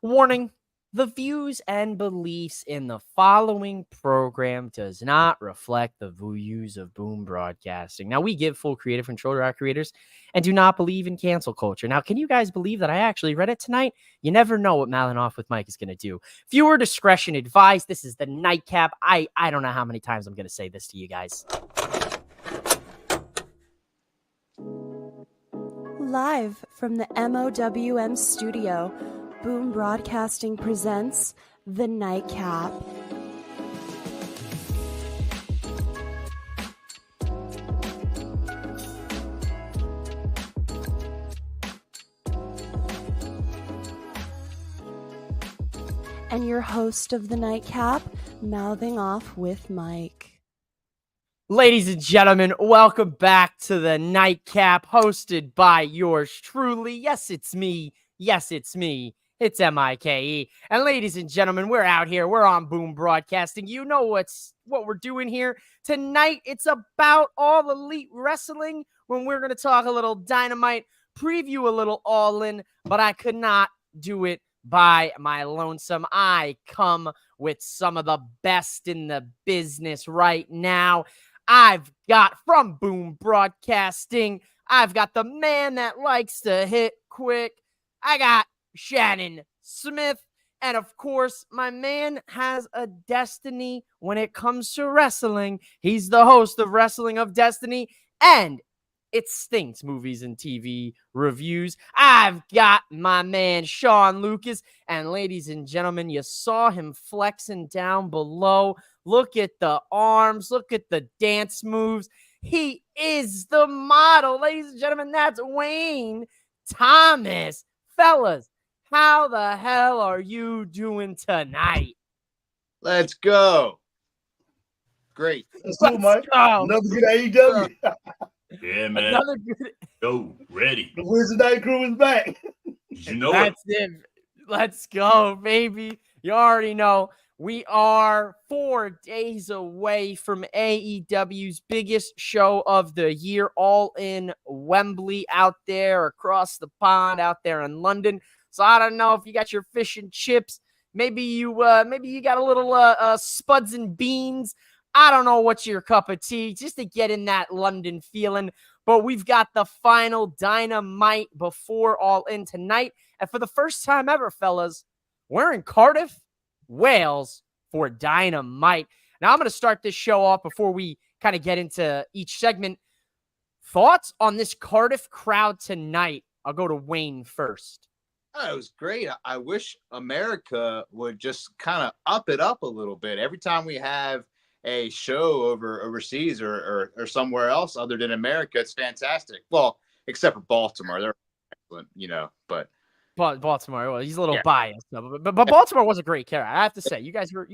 Warning, the views and beliefs in the following program does not reflect the views of Boom Broadcasting. Now, we give full creative control to our creators and do not believe in cancel culture. Now, can you guys believe that I actually read it tonight? You never know what Mouthing Off with Mike is going to do. Viewer discretion advised. This is the Nightcap. I don't know how many times I'm going to say this to you guys. Live from the MOWM studio, Boom Broadcasting presents The Nightcap. And your host of The Nightcap, Mouthing Off with Mike. Ladies and gentlemen, welcome back to The Nightcap, hosted by yours truly. Yes, it's me. Yes, it's me. It's Mike. And ladies and gentlemen, we're out here. We're on Boom Broadcasting. You know what we're doing here. Tonight, it's about All Elite Wrestling when we're going to talk a little Dynamite, preview a little All-In, but I could not do it by my lonesome. I come with some of the best in the business right now. I've got from Boom Broadcasting, I've got the man that likes to hit quick. I got Shannon Smith. And of course, my man has a destiny when it comes to wrestling. He's the host of Wrestling of Destiny, and it stinks movies and TV reviews. I've got my man Sean Lucas. And ladies and gentlemen, you saw him flexing down below. Look at the arms. Look at the dance moves. He is the model. Ladies and gentlemen, that's Wayne Thomas. Fellas, how the hell are you doing tonight? Let's go. Great. Let's do it, Mike. Go. Another good AEW. Yeah, man. Another good. Go, ready. The Wednesday Night Crew is back. You know That's it. Let's go, baby. You already know. We are 4 days away from AEW's biggest show of the year, All-In Wembley, out there across the pond, out there in London. So I don't know if you got your fish and chips. Maybe you got a little spuds and beans. I don't know what's your cup of tea, just to get in that London feeling. But we've got the final Dynamite before All-In tonight. And for the first time ever, fellas, we're in Cardiff, Wales for Dynamite. Now, I'm going to start this show off before we kind of get into each segment. Thoughts on this Cardiff crowd tonight? I'll go to Wayne first. Oh, it was great. I wish America would just kind of up it up a little bit. Every time we have a show overseas or somewhere else other than America, it's fantastic. Well, except for Baltimore. They're excellent, but Baltimore, well, he's a little biased, but Baltimore was a great character. I have to say, you guys were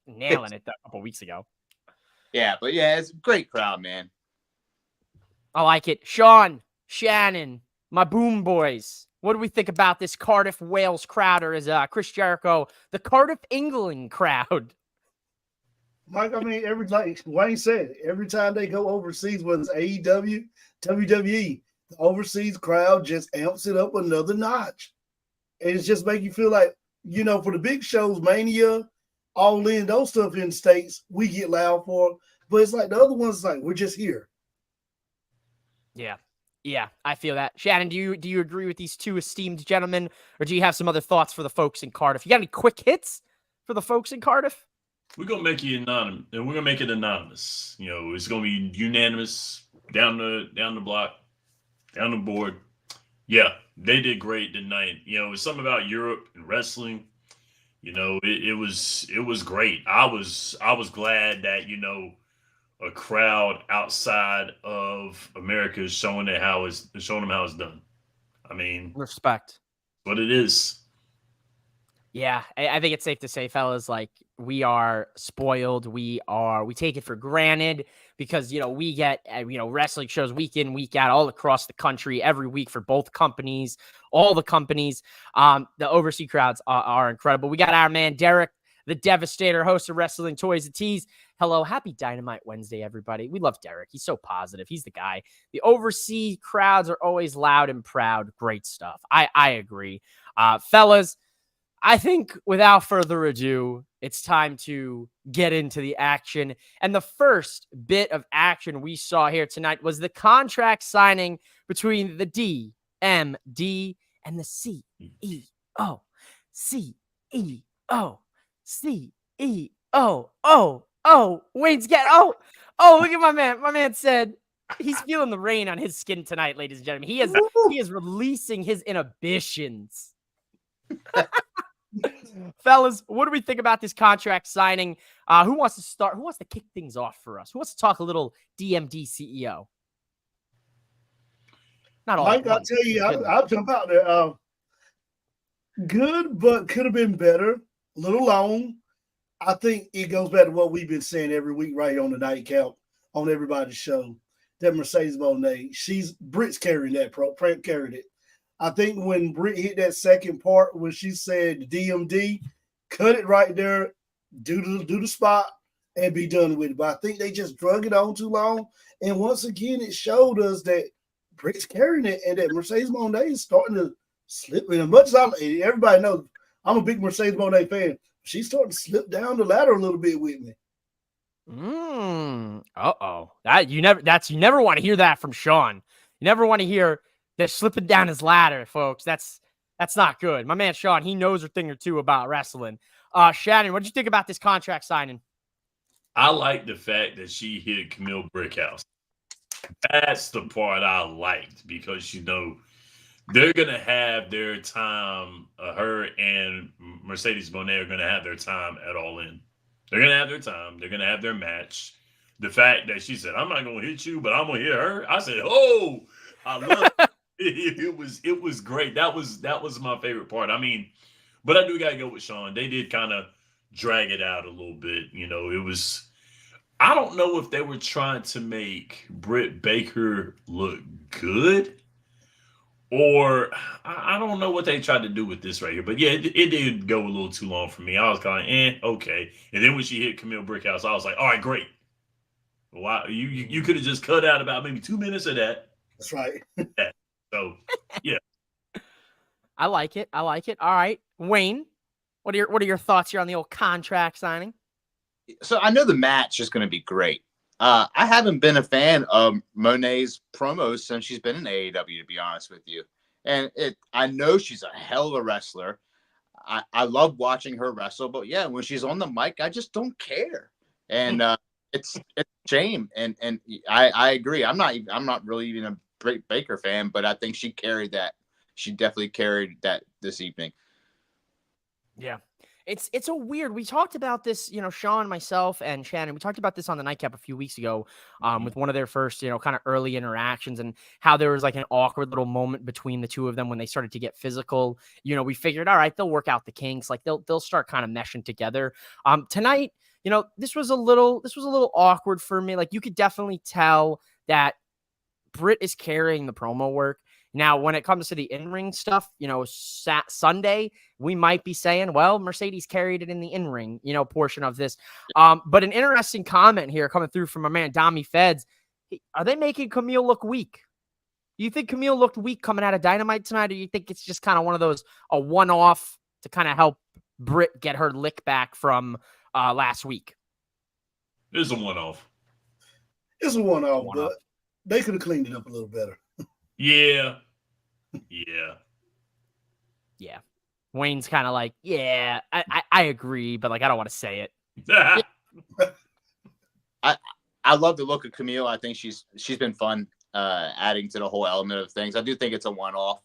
nailing it a couple weeks ago. Yeah, but yeah, it's a great crowd, man. I like it. Sean, Shannon, my Boom Boys. What do we think about this Cardiff Wales crowd, or as Chris Jericho, the Cardiff England crowd? Mike, I mean, like Wayne said, every time they go overseas, whether it's AEW, WWE, the overseas crowd just amps it up another notch. And it's just make you feel like, for the big shows, Mania, All In, those stuff in the States, we get loud for. But it's like the other ones, like, we're just here. Yeah, I feel that. Shannon, do you agree with these two esteemed gentlemen, or do you have some other thoughts for the folks in Cardiff? You got any quick hits for the folks in Cardiff? We're gonna make it anonymous, and we're gonna make it anonymous. It's gonna be unanimous down the block, down the board. Yeah, they did great tonight. It's something about Europe and wrestling. It was great. I was glad that a crowd outside of America is showing them how it's done. I mean, Respect. What it is. Yeah, I think it's safe to say, fellas, like, we are spoiled. We take it for granted because, we get, wrestling shows week in, week out, all across the country, every week for both companies, all the companies. The overseas crowds are incredible. We got our man, Derek, the Devastator, host of Wrestling Toys and Tees. Hello, happy Dynamite Wednesday, everybody. We love Derek. He's so positive. He's the guy. The overseas crowds are always loud and proud. Great stuff. I agree. Fellas, I think without further ado, it's time to get into the action. And the first bit of action we saw here tonight was the contract signing between the DMD and the CEO. CEO. CEO. Oh, Wayne's get look at my man. My man said he's feeling the rain on his skin tonight, ladies and gentlemen. He is releasing his inhibitions. Fellas, what do we think about this contract signing? Who wants to start? Who wants to kick things off for us? Who wants to talk a little DMD CEO? Not all. Mike, I'll tell you, I'll jump out there. Good, but could have been better. A little long. I think it goes back to what we've been saying every week right here on the Nightcap, on everybody's show. That Mercedes Moné, Britt's carrying that, Prep carried it. I think when Britt hit that second part when she said DMD, cut it right there, do the spot, and be done with it. But I think they just drug it on too long. And once again, it showed us that Britt's carrying it and that Mercedes Moné is starting to slip. And as much as everybody knows, I'm a big Mercedes Moné fan. She's starting to slip down the ladder a little bit with me. You never want to hear that from Sean. You never want to hear that slipping down his ladder, folks. That's not good. My man Sean, he knows a thing or two about wrestling. Shannon, what did you think about this contract signing? I like the fact that she hit Camille Brickhouse. That's the part I liked because they're gonna have their time. Her and Mercedes Moné are gonna have their time at All In. They're gonna have their time. They're gonna have their match. The fact that she said, "I'm not gonna hit you, but I'm gonna hit her," I said, "Oh, I love it." It was great. That was my favorite part. I mean, but I do gotta go with Sean. They did kind of drag it out a little bit. It was. I don't know if they were trying to make Britt Baker look good. Or I don't know what they tried to do with this right here. But yeah, it did go a little too long for me. I was kind of, okay. And then when she hit Camille Brickhouse, I was like, all right, great. Wow, you could have just cut out about maybe 2 minutes of that. That's right. So, yeah. I like it. All right. Wayne, what are your thoughts here on the old contract signing? So I know the match is going to be great. I haven't been a fan of Moné's promos since she's been in AEW, to be honest with you. And I know she's a hell of a wrestler. I love watching her wrestle, but yeah, when she's on the mic, I just don't care. And it's a shame. And I agree. I'm not really even a great Baker fan, but I think she carried that. She definitely carried that this evening. Yeah. It's a weird. We talked about this, Sean, myself, and Shannon. We talked about this on the Nightcap a few weeks ago, with one of their first, kind of early interactions, and how there was like an awkward little moment between the two of them when they started to get physical. We figured, all right, they'll work out the kinks, like they'll start kind of meshing together. Tonight, this was a little awkward for me. Like you could definitely tell that Britt is carrying the promo work. Now, when it comes to the in-ring stuff, Sunday, we might be saying, well, Mercedes carried it in the in-ring, portion of this. But an interesting comment here coming through from my man, Dami Feds. Are they making Camille look weak? Do you think Camille looked weak coming out of Dynamite tonight, or do you think it's just kind of one of those, a one-off to kind of help Britt get her lick back from last week? It's a one-off. It's a one-off, but they could have cleaned it up a little better. Yeah. Wayne's kind of like, yeah, I agree, but like I don't want to say it. I love the look of Camille. I think she's been fun, adding to the whole element of things. I do think it's a one-off.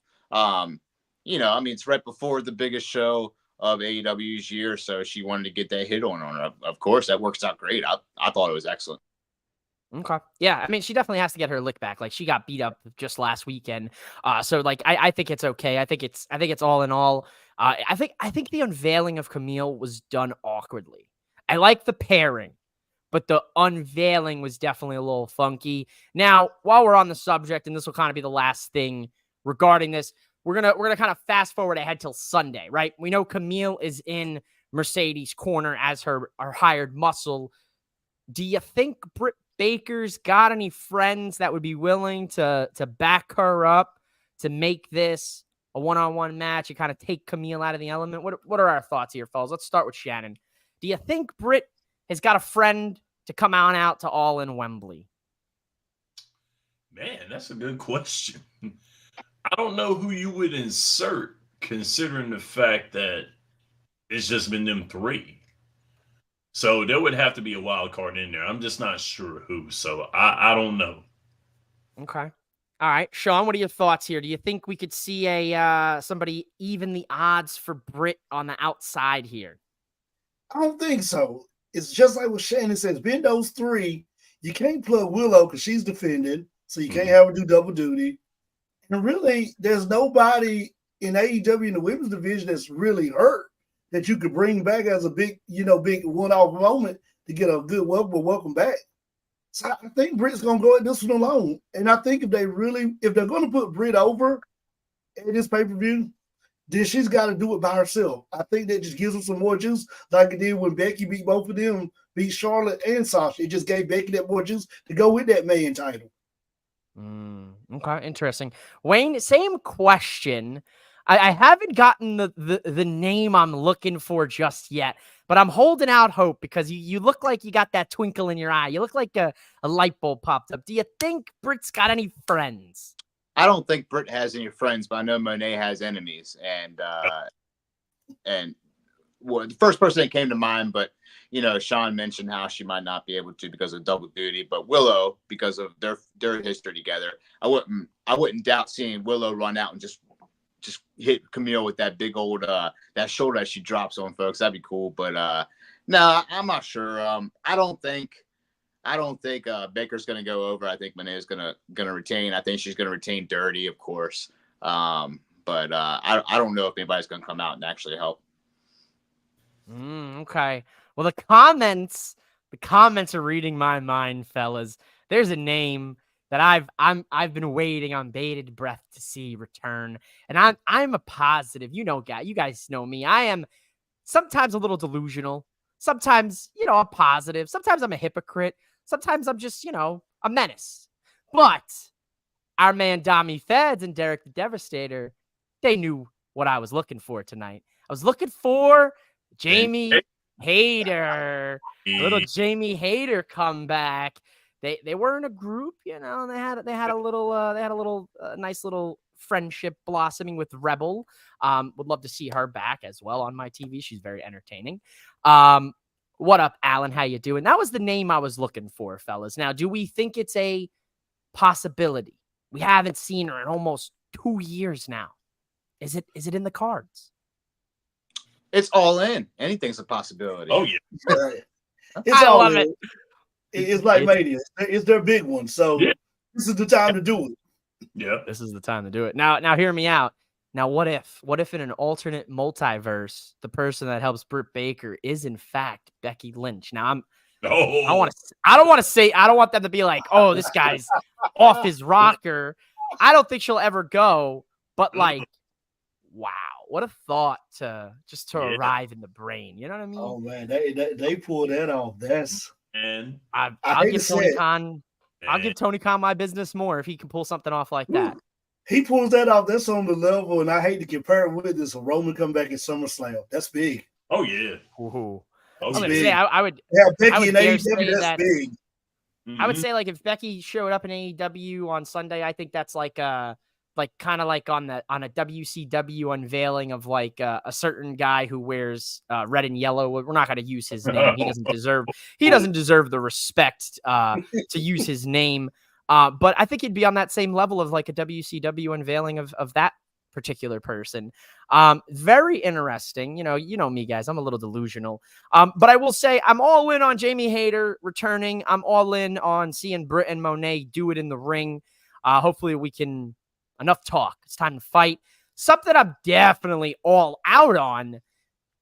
It's right before the biggest show of AEW's year, so she wanted to get that hit on her. Of course, that works out great. I thought it was excellent. Okay. Yeah. I mean, she definitely has to get her lick back. Like she got beat up just last weekend. So like, I think it's okay. I think it's all in all. I think the unveiling of Camille was done awkwardly. I like the pairing, but the unveiling was definitely a little funky. Now, while we're on the subject, and this will kind of be the last thing regarding this, we're gonna kind of fast forward ahead till Sunday, right? We know Camille is in Mercedes' corner as her hired muscle. Do you think Britt Baker's got any friends that would be willing to back her up to make this a one-on-one match and kind of take Camille out of the element? What are our thoughts here, fellas? Let's start with Shannon. Do you think Britt has got a friend to come on out to All-In Wembley? Man, that's a good question. I don't know who you would insert, considering the fact that it's just been them three. So there would have to be a wild card in there. I'm just not sure who. So I don't know. Okay. All right, Sean, what are your thoughts here? Do you think we could see a somebody even the odds for Britt on the outside here? I don't think so. It's just like what Shannon says. Being those three, you can't plug Willow because she's defending, so you can't have her do double duty. And really, there's nobody in AEW in the women's division that's really hurt that you could bring back as a big one-off moment to get a good welcome back. So I think Britt's gonna go at this one alone. And I think if they're gonna put Britt over at this pay-per-view, then she's got to do it by herself. I think that just gives her some more juice, like it did when Becky beat both of them, beat Charlotte and Sasha. It just gave Becky that more juice to go with that main title. Okay, interesting. Wayne, same question. I haven't gotten the name I'm looking for just yet, but I'm holding out hope because you look like you got that twinkle in your eye. You look like a light bulb popped up. Do you think Britt's got any friends? I don't think Britt has any friends, but I know Monet has enemies. And well, the first person that came to mind, but Sean mentioned how she might not be able to because of double duty, but Willow, because of their history together, I wouldn't doubt seeing Willow run out and just hit Camille with that big old that shoulder that she drops on folks. That'd be cool. But no, I'm not sure. I don't think Baker's gonna go over. I think Monet is gonna retain. I think she's gonna retain Dirty, of course. But I don't know if anybody's gonna come out and actually help. Okay. Well, the comments are reading my mind, fellas. There's a name that I've been waiting on bated breath to see return, and I'm a positive. You guys know me. I am sometimes a little delusional. Sometimes I'm positive. Sometimes I'm a hypocrite. Sometimes I'm just a menace. But our man Dami Feds and Derek the Devastator, they knew what I was looking for tonight. I was looking for Jamie Hayter, little Jamie Hayter comeback. They were in a group, and they had a little nice little friendship blossoming with Rebel. Would love to see her back as well on my TV. She's very entertaining. What up, Alan? How you doing? That was the name I was looking for, fellas. Now, do we think it's a possibility? We haven't seen her in almost 2 years now. Is it in the cards? It's all in. Anything's a possibility. Oh yeah. It's I love it. It's like Mania. It's their big one. So This is the time to do it. Yeah. This is the time to do it. Now hear me out. Now, what if in an alternate multiverse, the person that helps Britt Baker is in fact Becky Lynch? Now I don't want them to be like, oh, this guy's off his rocker. I don't think she'll ever go, but like, wow, what a thought to arrive in the brain. You know what I mean? Oh man, they pulled that off. I'll give Tony Khan. I'll give Tony Khan my business more if he can pull something off like that. He pulls that off. That's on the level, and I hate to compare it with this. Roman come back at SummerSlam. That's big. Oh yeah. Ooh. That's I would big. say I would. Yeah, Becky I would and dare AEW. say That's that- big. I would say like if Becky showed up in AEW on Sunday, I think that's like kind of like on a WCW unveiling of like a certain guy who wears red and yellow. We're not going to use his name. He doesn't deserve the respect to use his name. But I think he'd be on that same level of like a WCW unveiling of that particular person. Very interesting. You know me, guys. I'm a little delusional. But I will say I'm all in on Jamie Hayter returning. I'm all in on seeing Britt and Monet do it in the ring. Hopefully we can. Enough talk. It's time to fight. Something I'm definitely all out on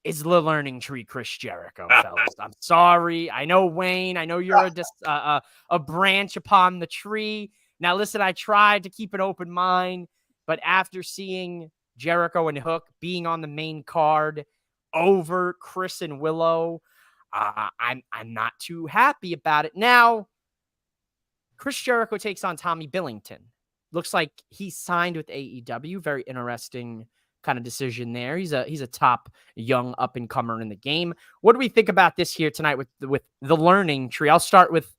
is the learning tree, Chris Jericho, fellas. I'm sorry. I know, Wayne. I know you're a branch upon the tree. Now, listen, I tried to keep an open mind, but after seeing Jericho and Hook being on the main card over Chris and Willow, I'm not too happy about it. Now, Chris Jericho takes on Tommy Billington. looks like he signed with AEW. Very interesting kind of decision there. He's a top young up and comer in the game. What do we think about this here tonight with the learning tree? I'll start with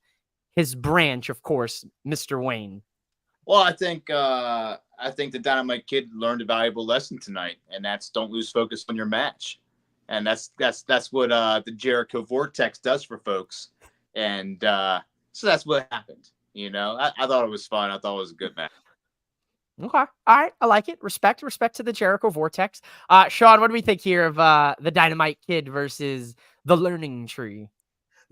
his branch, of course, Mr. Wayne. Well, I think the Dynamite Kid learned a valuable lesson tonight, and that's don't lose focus on your match. And that's what the Jericho Vortex does for folks. And so that's what happened. You know, I thought it was fun. I thought it was a good match. Okay. All right. I like it. Respect to the Jericho Vortex. Sean, what do we think here of the Dynamite Kid versus the Learning Tree?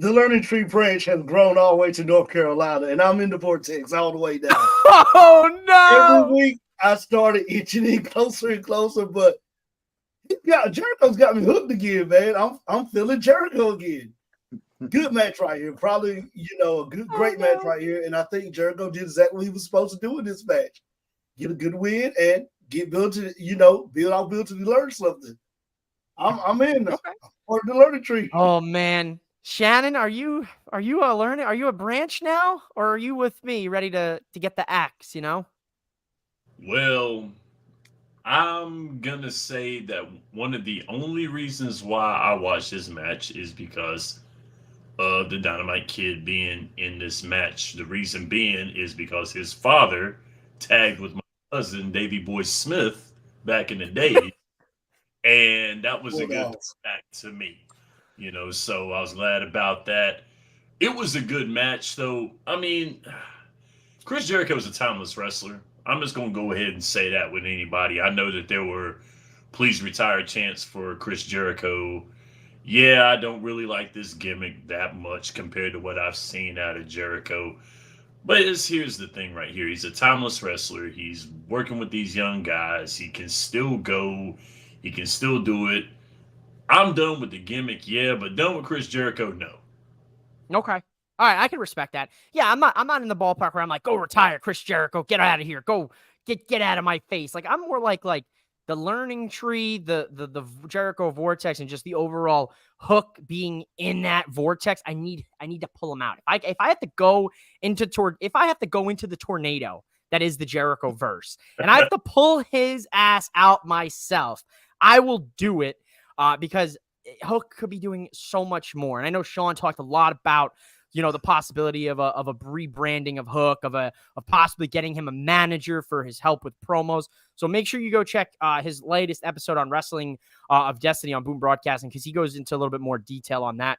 The Learning Tree branch has grown all the way to North Carolina, and I'm in the Vortex all the way down. Oh, no. Every week I started itching in closer and closer, but Jericho's got me hooked again, man. I'm feeling Jericho again. Good match right here. Probably, a great match right here. And I think Jericho did exactly what he was supposed to do in this match. Get a good win and get built to, build to learn something. I'm in. Okay. I'm part of the learning tree. Oh man. Shannon, are you a learner? Are you a branch now? Or are you with me ready to get the axe, Well, I'm gonna say that one of the only reasons why I watched this match is because of the Dynamite Kid being in this match. The reason being is because his father tagged with my cousin Davey Boy Smith back in the day, and that was a good back to me. So I was glad about that. It was a good match, though. I mean, Chris Jericho is a timeless wrestler. I'm just going to go ahead and say that with anybody. I know that there were please retire chants for Chris Jericho. Yeah, I don't really like this gimmick that much compared to what I've seen out of Jericho. But here's the thing right here. He's a timeless wrestler. He's working with these young guys. He can still go. He can still do it. I'm done with the gimmick, yeah, but done with Chris Jericho, no. Okay. All right, I can respect that. Yeah, I'm not in the ballpark where I'm like, go retire, Chris Jericho, get out of here, go get out of my face. Like I'm more like the learning tree, the Jericho Vortex, and just the overall Hook being in that vortex. I need to pull him out. If I have to go into the tornado that is the Jericho verse, and I have to pull his ass out myself, I will do it. Because Hook could be doing so much more. And I know Sean talked a lot about, the possibility of a rebranding of Hook, of possibly getting him a manager for his help with promos. So make sure you go check his latest episode on Wrestling of Destiny on Boom Broadcasting, because he goes into a little bit more detail on that.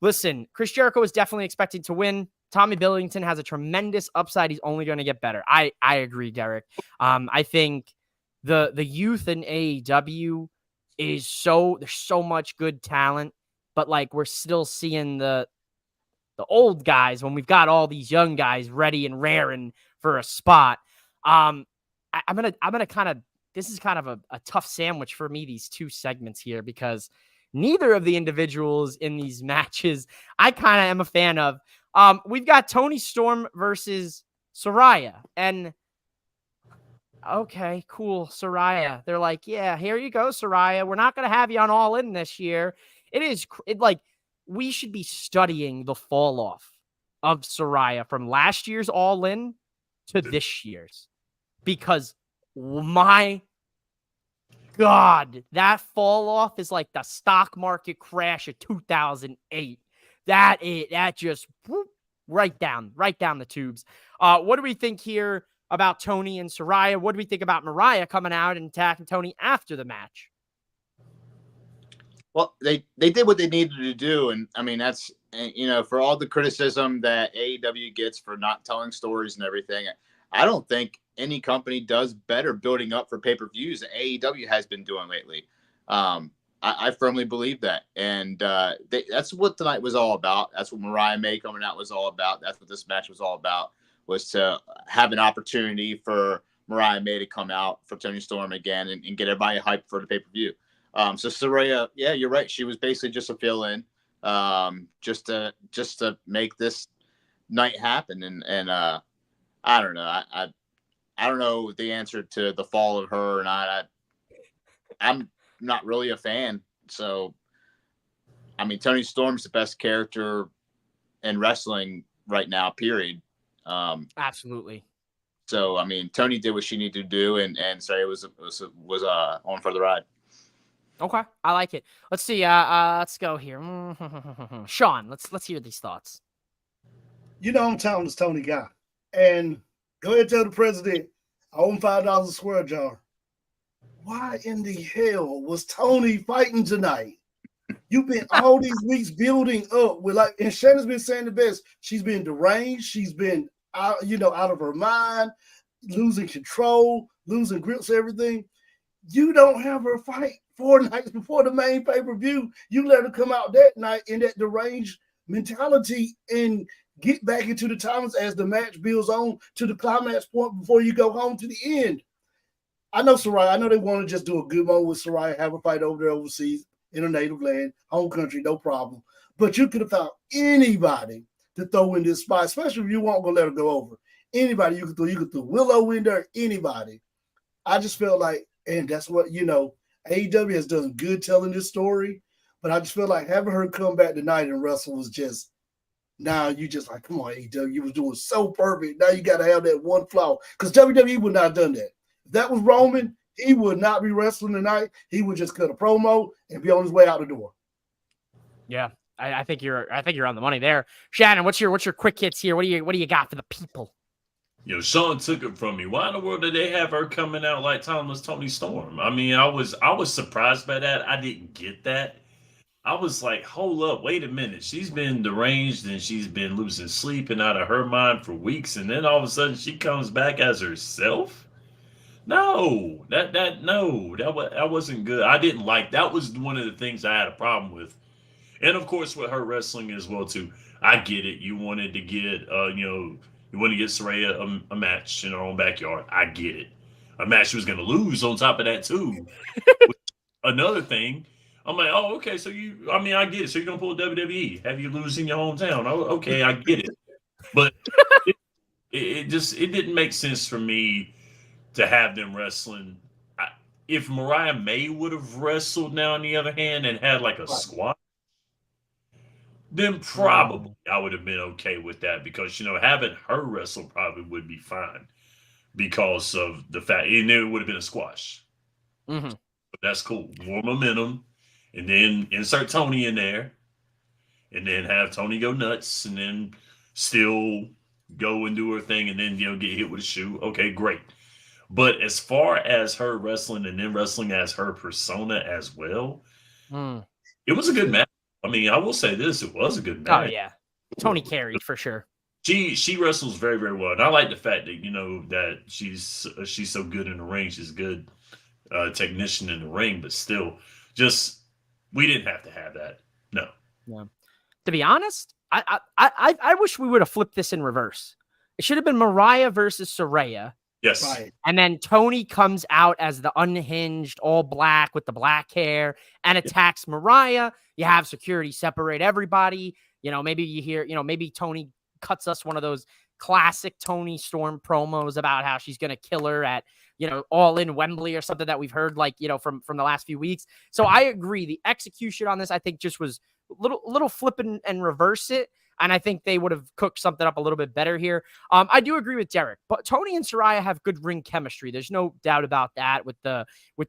Listen, Chris Jericho is definitely expected to win. Tommy Billington has a tremendous upside. He's only going to get better. I agree, Derek. I think the youth in AEW there's so much good talent, but like we're still seeing the old guys when we've got all these young guys ready and raring for a spot. I'm gonna kind of, this is kind of a tough sandwich for me, these two segments here, because neither of the individuals in these matches I kind of am a fan of. We've got Toni Storm versus Saraya, and okay, cool, Saraya. They're like, yeah, here you go, Saraya. We're not going to have you on All In this year. We should be studying the fall off of Saraya from last year's All In to this year's, because my God, that fall off is like the stock market crash of 2008. That just whoop, right down the tubes. What do we think here about Toni and Saraya? What do we think about Mariah coming out and attacking Toni after the match? Well, they did what they needed to do, and I mean that's for all the criticism that AEW gets for not telling stories and everything, I don't think any company does better building up for pay-per-views than AEW has been doing lately. I firmly believe that, and that's what tonight was all about. That's what Mariah May coming out was all about. That's what this match was all about. Was to have an opportunity for Mariah May to come out for Toni Storm again and get everybody hyped for the pay-per-view. So Saraya, yeah, you're right. She was basically just a fill-in, just to make this night happen. And I don't know. I don't know the answer to the fall of her or not. I'm not really a fan. So, I mean, Toni Storm's the best character in wrestling right now, period. Absolutely. So I mean, Tony did what she needed to do, and Saraya was on for the ride. Okay, I like it. Let's see. Let's go here. Sean, let's hear these thoughts. You know I'm telling this Tony guy. And go ahead and tell the president I owe him $5 a square jar. Why in the hell was Tony fighting tonight? You've been all these weeks building up with and Shannon's been saying the best. She's been deranged. She's been out of her mind, losing control, losing grips, everything. You don't have her fight 4 nights before the main pay-per-view. You let her come out that night in that deranged mentality and get back into the times as the match builds on to the climax point before you go home to the end. I know Saraya. I know they want to just do a good moment with Saraya, have a fight over there overseas in her native land, home country, no problem. But you could have found anybody to throw in this spot, especially if you weren't going to let her go over. Anybody you could throw. You could throw Willow in there, anybody. I just felt like, and that's what, AEW has done good telling this story, but I just feel like having her come back tonight and wrestle was just, now you just like, come on, AEW, you was doing so perfect. Now you got to have that one flaw. Because WWE would not have done that. If that was Roman, he would not be wrestling tonight. He would just cut a promo and be on his way out the door. Yeah, I think you're on the money there. Shannon, what's your quick hits here? What do you got for the people? Sean took it from me. Why in the world did they have her coming out like Timeless Tony Storm? I mean, I was surprised by that. I didn't get that. I was like, hold up, wait a minute. She's been deranged and she's been losing sleep and out of her mind for weeks, and then all of a sudden she comes back as herself. No, that wasn't good. I didn't like that. Was one of the things I had a problem with, and of course with her wrestling as well too. I get it. You wanted to get you want to get Saraya a match in her own backyard. I get it. A match she was going to lose on top of that too. Another thing, I'm like, oh, okay. So I get it. So you're going to pull WWE, have you lose in your hometown. Oh, okay, I get it. But it didn't make sense for me to have them wrestling. If Mariah May would have wrestled now on the other hand and had like a squad, then probably I would have been okay with that, because having her wrestle probably would be fine because of the fact, and it would have been a squash. Mm-hmm. But that's cool. More momentum, and then insert Tony in there, and then have Tony go nuts, and then still go and do her thing, and then get hit with a shoe. Okay, great. But as far as her wrestling and then wrestling as her persona as well, it was a good match. I mean, I will say this: it was a good match. Oh yeah, Tony carried for sure. She wrestles very, very well, and I like the fact that that she's so good in the ring. She's a good technician in the ring, but still, we didn't have to have that. No. Yeah. To be honest, I wish we would have flipped this in reverse. It should have been Mariah versus Saraya. Yes. Right. And then Tony comes out as the unhinged, all black with the black hair and attacks Mariah. You have security separate everybody. Maybe you hear, maybe Tony cuts us one of those classic Tony Storm promos about how she's going to kill her at, All-In Wembley or something that we've heard, from the last few weeks. So I agree. The execution on this, I think, just was little flip and reverse it. And I think they would have cooked something up a little bit better here. I do agree with Derek, but Tony and Saraya have good ring chemistry. There's no doubt about that with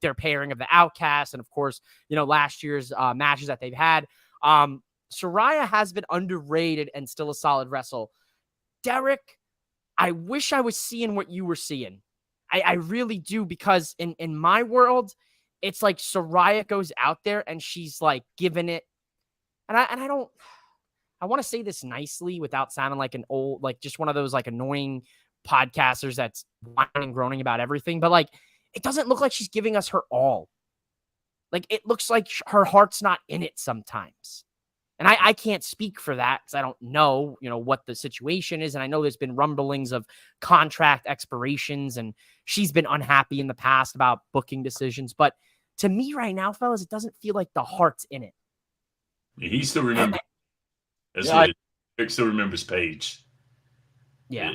their pairing of the Outcasts and, of course, last year's matches that they've had. Saraya has been underrated and still a solid wrestle. Derek, I wish I was seeing what you were seeing. I really do, because in my world, it's like Saraya goes out there and she's like giving it, and I don't. I want to say this nicely without sounding like an old, just one of those annoying podcasters that's whining and groaning about everything. But it doesn't look like she's giving us her all. It looks like her heart's not in it sometimes. And I can't speak for that because I don't know, what the situation is. And I know there's been rumblings of contract expirations, and she's been unhappy in the past about booking decisions. But to me right now, fellas, it doesn't feel like the heart's in it. He still remembers. Rick still remembers Paige. Yeah.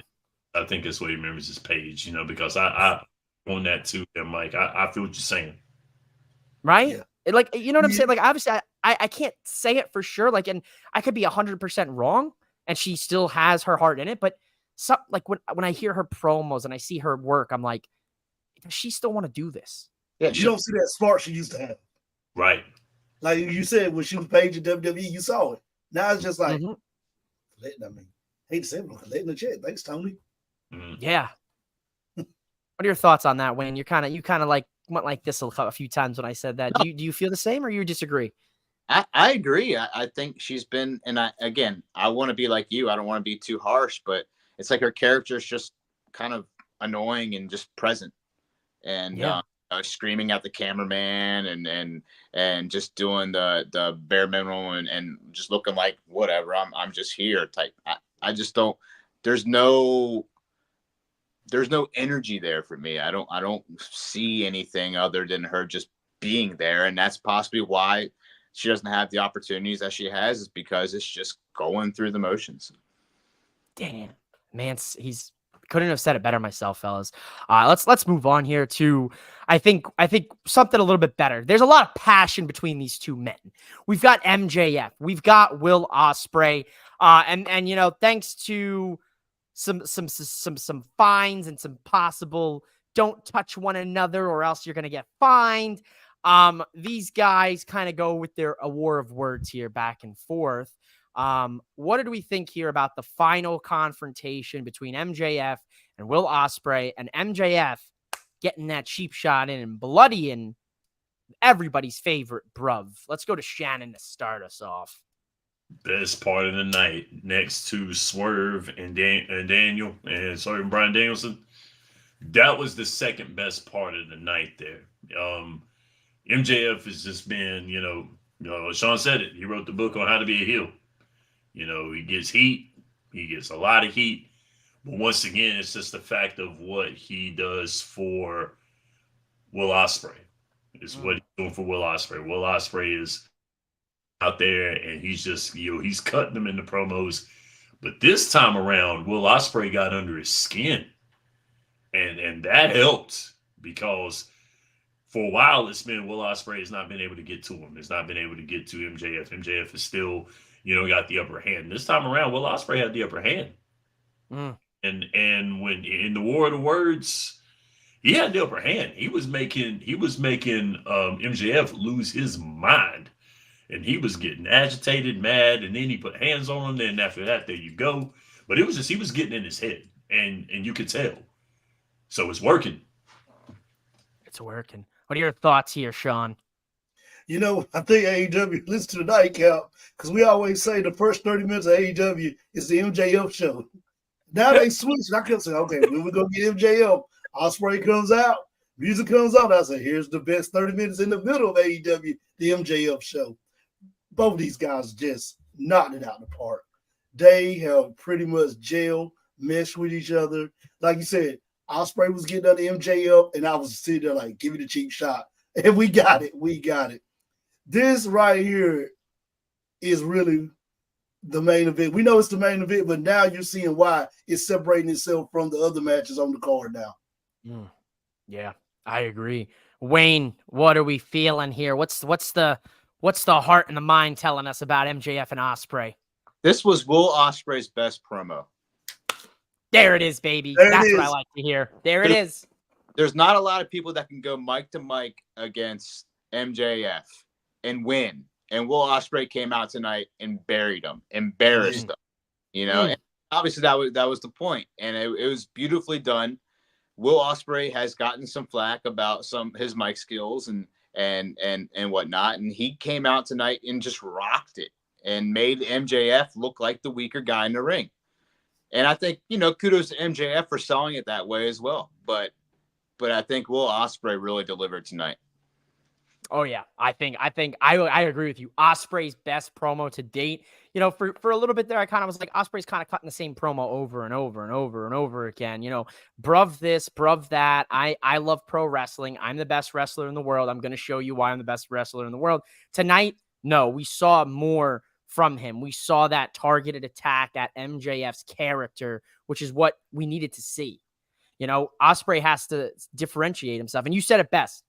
I think that's what he remembers is Paige, because I on that too. And Mike, I feel what you're saying. Right? Yeah. You know what I'm saying? Obviously I can't say it for sure. And I could be 100% wrong, and she still has her heart in it, but like when I hear her promos and I see her work, I'm like, does she still want to do this? Yeah, You don't see that spark she used to have. Right. Like you said, when she was page in WWE, you saw it. Now it's just like, Mhm. hate to say it, collecting the check. Thanks, Tony. Yeah. What are your thoughts on that, Wayne? You kind of like went like this a few times when I said that. Do you feel the same, or you disagree? I agree. I think she's been, and I want to be like you. I don't want to be too harsh, but it's like her character is just kind of annoying and just present, and screaming at the cameraman and just doing the bare minimum and just looking like whatever. I'm just here type. I just don't. There's no energy there for me. I don't see anything other than her just being there, and that's possibly why she doesn't have the opportunities that she has, is because it's just going through the motions. Damn, man, he's couldn't have said it better myself, fellas. Let's move on here to I think something a little bit better. There's a lot of passion between these two men. We've got MJF, we've got Will Ospreay, and you know, thanks to some fines and some possible don't touch one another or else you're gonna get fined. These guys kind of go with a war of words here back and forth. What did we think here about the final confrontation between MJF and Will Ospreay, and MJF getting that cheap shot in and bloodying everybody's favorite bruv? Let's go to Shannon to start us off. Best part of the night, next to Swerve and Daniel and Brian Danielson. That was the second best part of the night there. MJF has just been, Sean said it. He wrote the book on how to be a heel. He gets heat. He gets a lot of heat. But once again, it's just the fact of what he does for Will Ospreay. It's what he's doing for Will Ospreay. Will Ospreay is out there, and he's just, he's cutting them in the promos. But this time around, Will Ospreay got under his skin. And that helped, because for a while, it's been Will Ospreay has not been able to get to him. Has not been able to get to MJF. MJF is still, got the upper hand. This time around, Will Ospreay had the upper hand. And when in the War of the Words, he had the upper hand. He was making MJF lose his mind. And he was getting agitated, mad, and then he put hands on him. Then after that, there you go. But it was just, he was getting in his head, and you could tell. So it's working. It's working. What are your thoughts here, Sean? I think AEW, listen to the Nightcap, because we always say the first 30 minutes of AEW is the MJF show. Now they switched. I kept saying, okay, when we're going to get MJF, Ospreay comes out, music comes out. I said, here's the best 30 minutes in the middle of AEW, the MJF show. Both of these guys just knocked it out of the park. They have pretty much gel, meshed with each other. Like you said, Ospreay was getting under MJF, and I was sitting there like, give me the cheap shot. And we got it. We got it. This right here is really the main event. We know it's the main event, but now you're seeing why it's separating itself from the other matches on the card now. Yeah, I agree. Wayne, what are we feeling here? What's the heart and the mind telling us about MJF and Ospreay? This was Will Ospreay's best promo. There it is, baby. That's what I like to hear. There it is. There's not a lot of people that can go mic to mic against MJF and win. And Will Ospreay came out tonight and buried him, embarrassed them. And obviously that was the point. And it was beautifully done. Will Ospreay has gotten some flack about his mic skills and whatnot. And he came out tonight and just rocked it and made MJF look like the weaker guy in the ring. And I think, kudos to MJF for selling it that way as well. But I think Will Ospreay really delivered tonight. Oh yeah, I think I agree with you. Ospreay's best promo to date. For a little bit there, I kind of was like, Ospreay's kind of cutting the same promo over and over and over and over again. Bruv this, bruv that. I love pro wrestling. I'm the best wrestler in the world. I'm going to show you why I'm the best wrestler in the world. Tonight, no, we saw more from him. We saw that targeted attack at MJF's character, which is what we needed to see. Ospreay has to differentiate himself. And you said it best.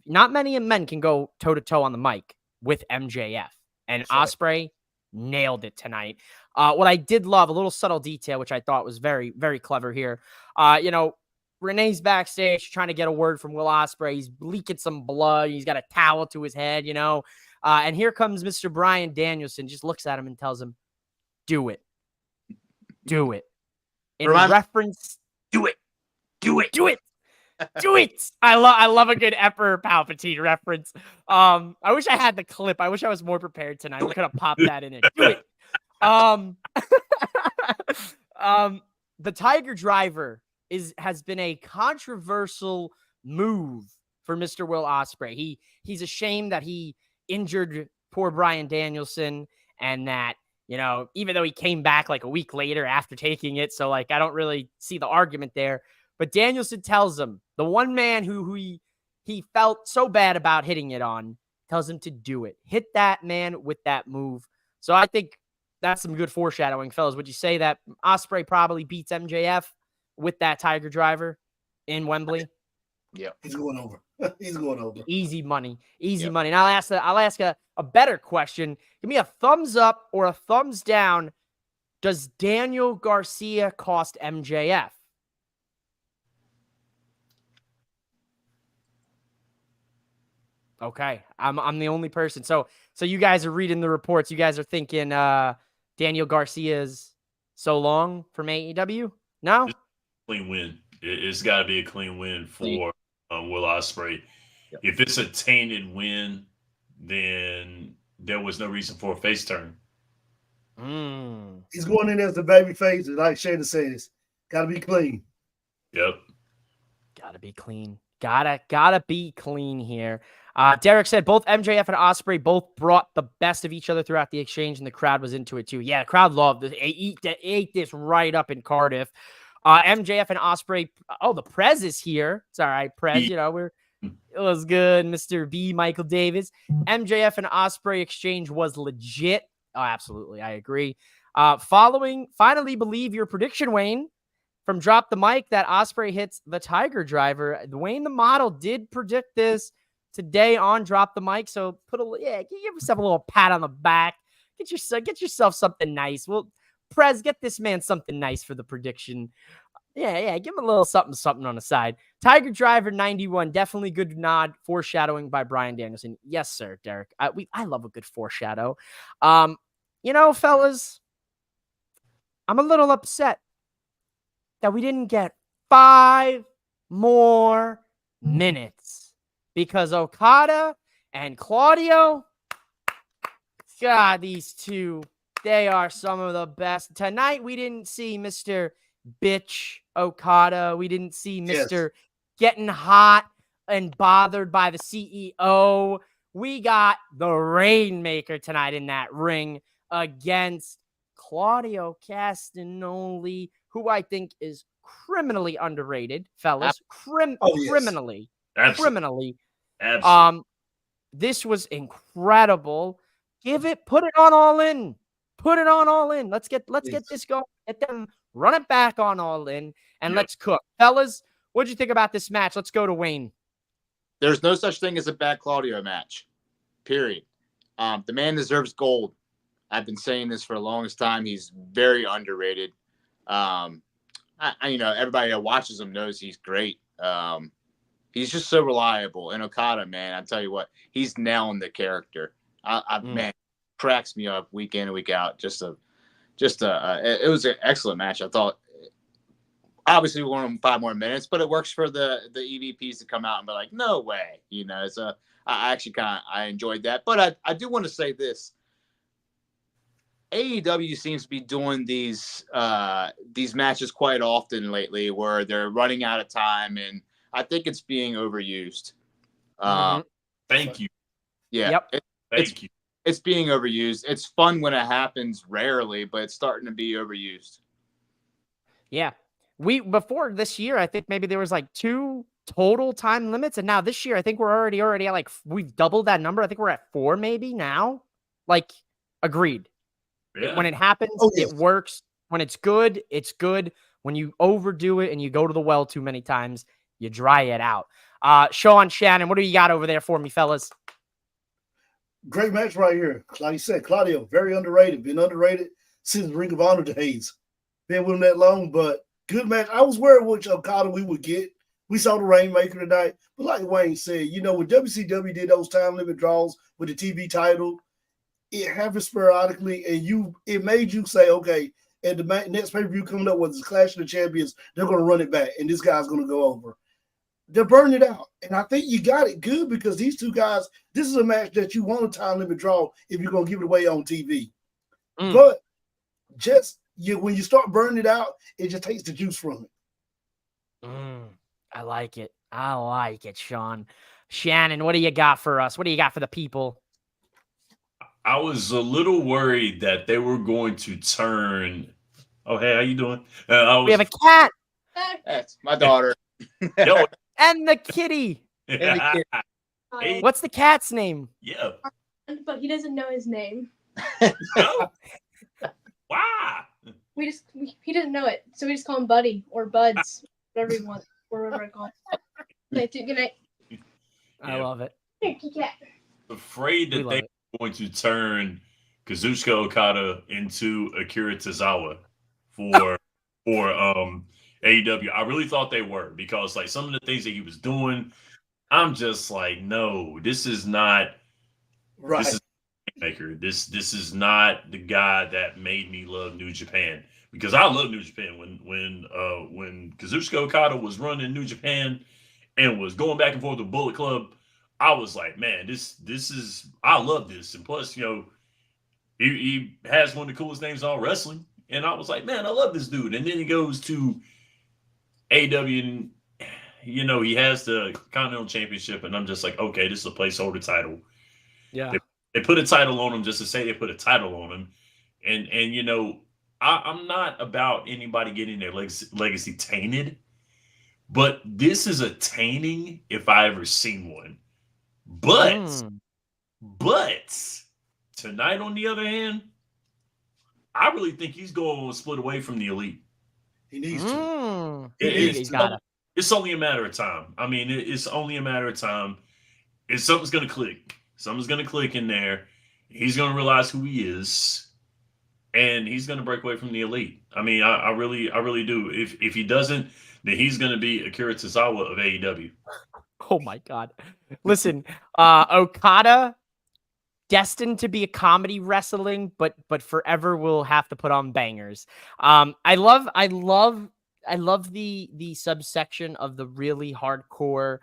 Not many men can go toe-to-toe on the mic with MJF. And Ospreay nailed it tonight. What I did love, a little subtle detail, which I thought was very, very clever here. Renee's backstage trying to get a word from Will Ospreay. He's leaking some blood. He's got a towel to his head, and here comes Mr. Bryan Danielson, just looks at him and tells him, do it. Do it. In reference, do it. Do it. Do it. Do it. I love a good Emperor Palpatine reference. I wish I had the clip. I wish I was more prepared tonight. We could have popped that in it. Do it. The Tiger Driver has been a controversial move for Mr. Will Ospreay. He's ashamed that he injured poor Bryan Danielson, and that, even though he came back like a week later after taking it, so like I don't really see the argument there. But Danielson tells him, the one man who he felt so bad about hitting it on, tells him to do it. Hit that man with that move. So I think that's some good foreshadowing, fellas. Would you say that Ospreay probably beats MJF with that Tiger Driver in Wembley? Yeah, he's going over. He's going over. Easy money. Easy money. And I'll ask a better question. Give me a thumbs up or a thumbs down. Does Daniel Garcia cost MJF? Okay, I'm the only person. So you guys are reading the reports. You guys are thinking Daniel Garcia's so long from AEW? No? Clean win. It's got to be a clean win for Will Ospreay. Yep. If it's a tainted win, then there was no reason for a face turn. He's going in as the baby face, like Shayna says. Got to be clean. Yep. Got to be clean. Gotta be clean here. Derek said both MJF and Ospreay both brought the best of each other throughout the exchange, and the crowd was into it too. Yeah, the crowd loved it. Ate this right up in Cardiff. MJF and Ospreay. Oh, the Prez is here. It's all right, Prez. It was good, Mr. B. Michael Davis. MJF and Ospreay exchange was legit. Oh, absolutely, I agree. Finally believe your prediction, Wayne, from Drop the Mic, that Ospreay hits the Tiger Driver. Wayne the Model did predict this today on Drop the Mic, so give yourself a little pat on the back. Get yourself something nice. Well, Prez, get this man something nice for the prediction. Yeah, give him a little something on the side. Tiger Driver 91, definitely good nod, foreshadowing by Bryan Danielson. Yes, sir, Derek. I love a good foreshadow. Fellas, I'm a little upset that we didn't get 5 more minutes, because Okada and Claudio, God, these two, they are some of the best. Tonight, we didn't see Mr. Bitch Okada. We didn't see Mr. Getting hot and bothered by the CEO. We got the Rainmaker tonight in that ring against Claudio Castagnoli, who I think is criminally underrated, fellas. Criminally. Absolutely. This was incredible. Put it on All In. Put it on All In. Let's get this going. Let them run it back on All In, and let's cook. Fellas, what'd you think about this match? Let's go to Wayne. There's no such thing as a bad Claudio match, period. The man deserves gold. I've been saying this for the longest time. He's very underrated. Everybody that watches him knows he's great. He's just so reliable. And Okada, man, I tell you what, he's nailing the character. Man, cracks me up week in and week out. It was an excellent match. I thought, obviously we want 5 more minutes, but it works for the EVPs to come out and be like, no way. I actually I enjoyed that. But I do want to say this. AEW seems to be doing these matches quite often lately, where they're running out of time, and I think it's being overused. Thank you. Yeah. Yep. Thank you. It's being overused. It's fun when it happens rarely, but it's starting to be overused. Yeah. Before this year, I think maybe there was like 2 total time limits, and now this year I think we're already at like, we've doubled that number. I think we're at 4 maybe now. Like, agreed. Yeah. When it happens, it works. When it's good, it's good. When you overdo it and you go to the well too many times, you dry it out. Sean Shannon, what do you got over there for me, fellas? Great match right here. Like you said, Claudio, very underrated. Been underrated since Ring of Honor days. Been with him that long, but good match. I was worried which Okada we would get. We saw the Rainmaker tonight. But like Wayne said, when WCW did those time limit draws with the TV title, it happened sporadically, and it made you say, okay, at the next pay-per-view coming up with the Clash of the Champions, they're going to run it back, and this guy's going to go over. They're burning it out. And I think you got it good because these two guys, this is a match that you want a time limit draw if you're going to give it away on TV. But when you start burning it out, it just takes the juice from it. I like it. I like it, Sean. Shannon, what do you got for us? What do you got for the people? I was a little worried that they were going to turn. Oh, hey, how you doing? We have a cat. That's my daughter. Yo. And the kitty. And the kid. Hey. What's the cat's name? Yeah. But he doesn't know his name. No? Why? He doesn't know it, so we just call him Buddy or Buds, whatever you want, or whatever I call him. Good night. I love it. Here, cat. Afraid that they were going to turn Kazuchika Okada into Akira Tozawa for AEW. I really thought they were, because like some of the things that he was doing, I'm just like, no, this is not right. This is maker. This is not the guy that made me love New Japan, because I love New Japan when Kazuchika Okada was running New Japan and was going back and forth with Bullet Club. I was like, man, this is, I love this. And plus, he has one of the coolest names in all wrestling. And I was like, man, I love this dude. And then he goes to AEW and, he has the Continental Championship. And I'm just like, okay, this is a placeholder title. Yeah. They put a title on him just to say they put a title on him. And I'm not about anybody getting their legacy tainted. But this is a tainting if I ever seen one. But tonight, on the other hand, I really think he's going to split away from the Elite. He needs to. It's only a matter of time. I mean, it's only a matter of time. Something's going to click. Something's going to click in there. He's going to realize who he is, and he's going to break away from the Elite. I mean, I really do. If he doesn't, then he's going to be Akira Tozawa of AEW. Oh my God. Listen, Okada, destined to be a comedy wrestling, but forever will have to put on bangers. I love the subsection of the really hardcore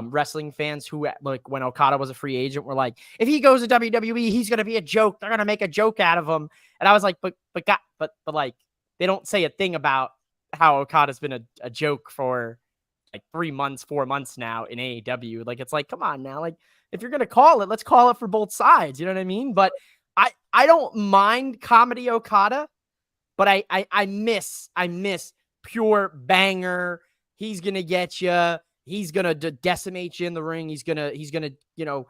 wrestling fans who, like, when Okada was a free agent, were like, if he goes to WWE, he's gonna be a joke. They're gonna make a joke out of him. And I was like, but like, they don't say a thing about how Okada's been a joke for like 4 months now in AEW. Like, it's like, come on now. Like, if you're going to call it, let's call it for both sides. You know what I mean? But I don't mind comedy Okada, but I miss pure banger. He's going to get you. He's going to decimate you in the ring. He's going to,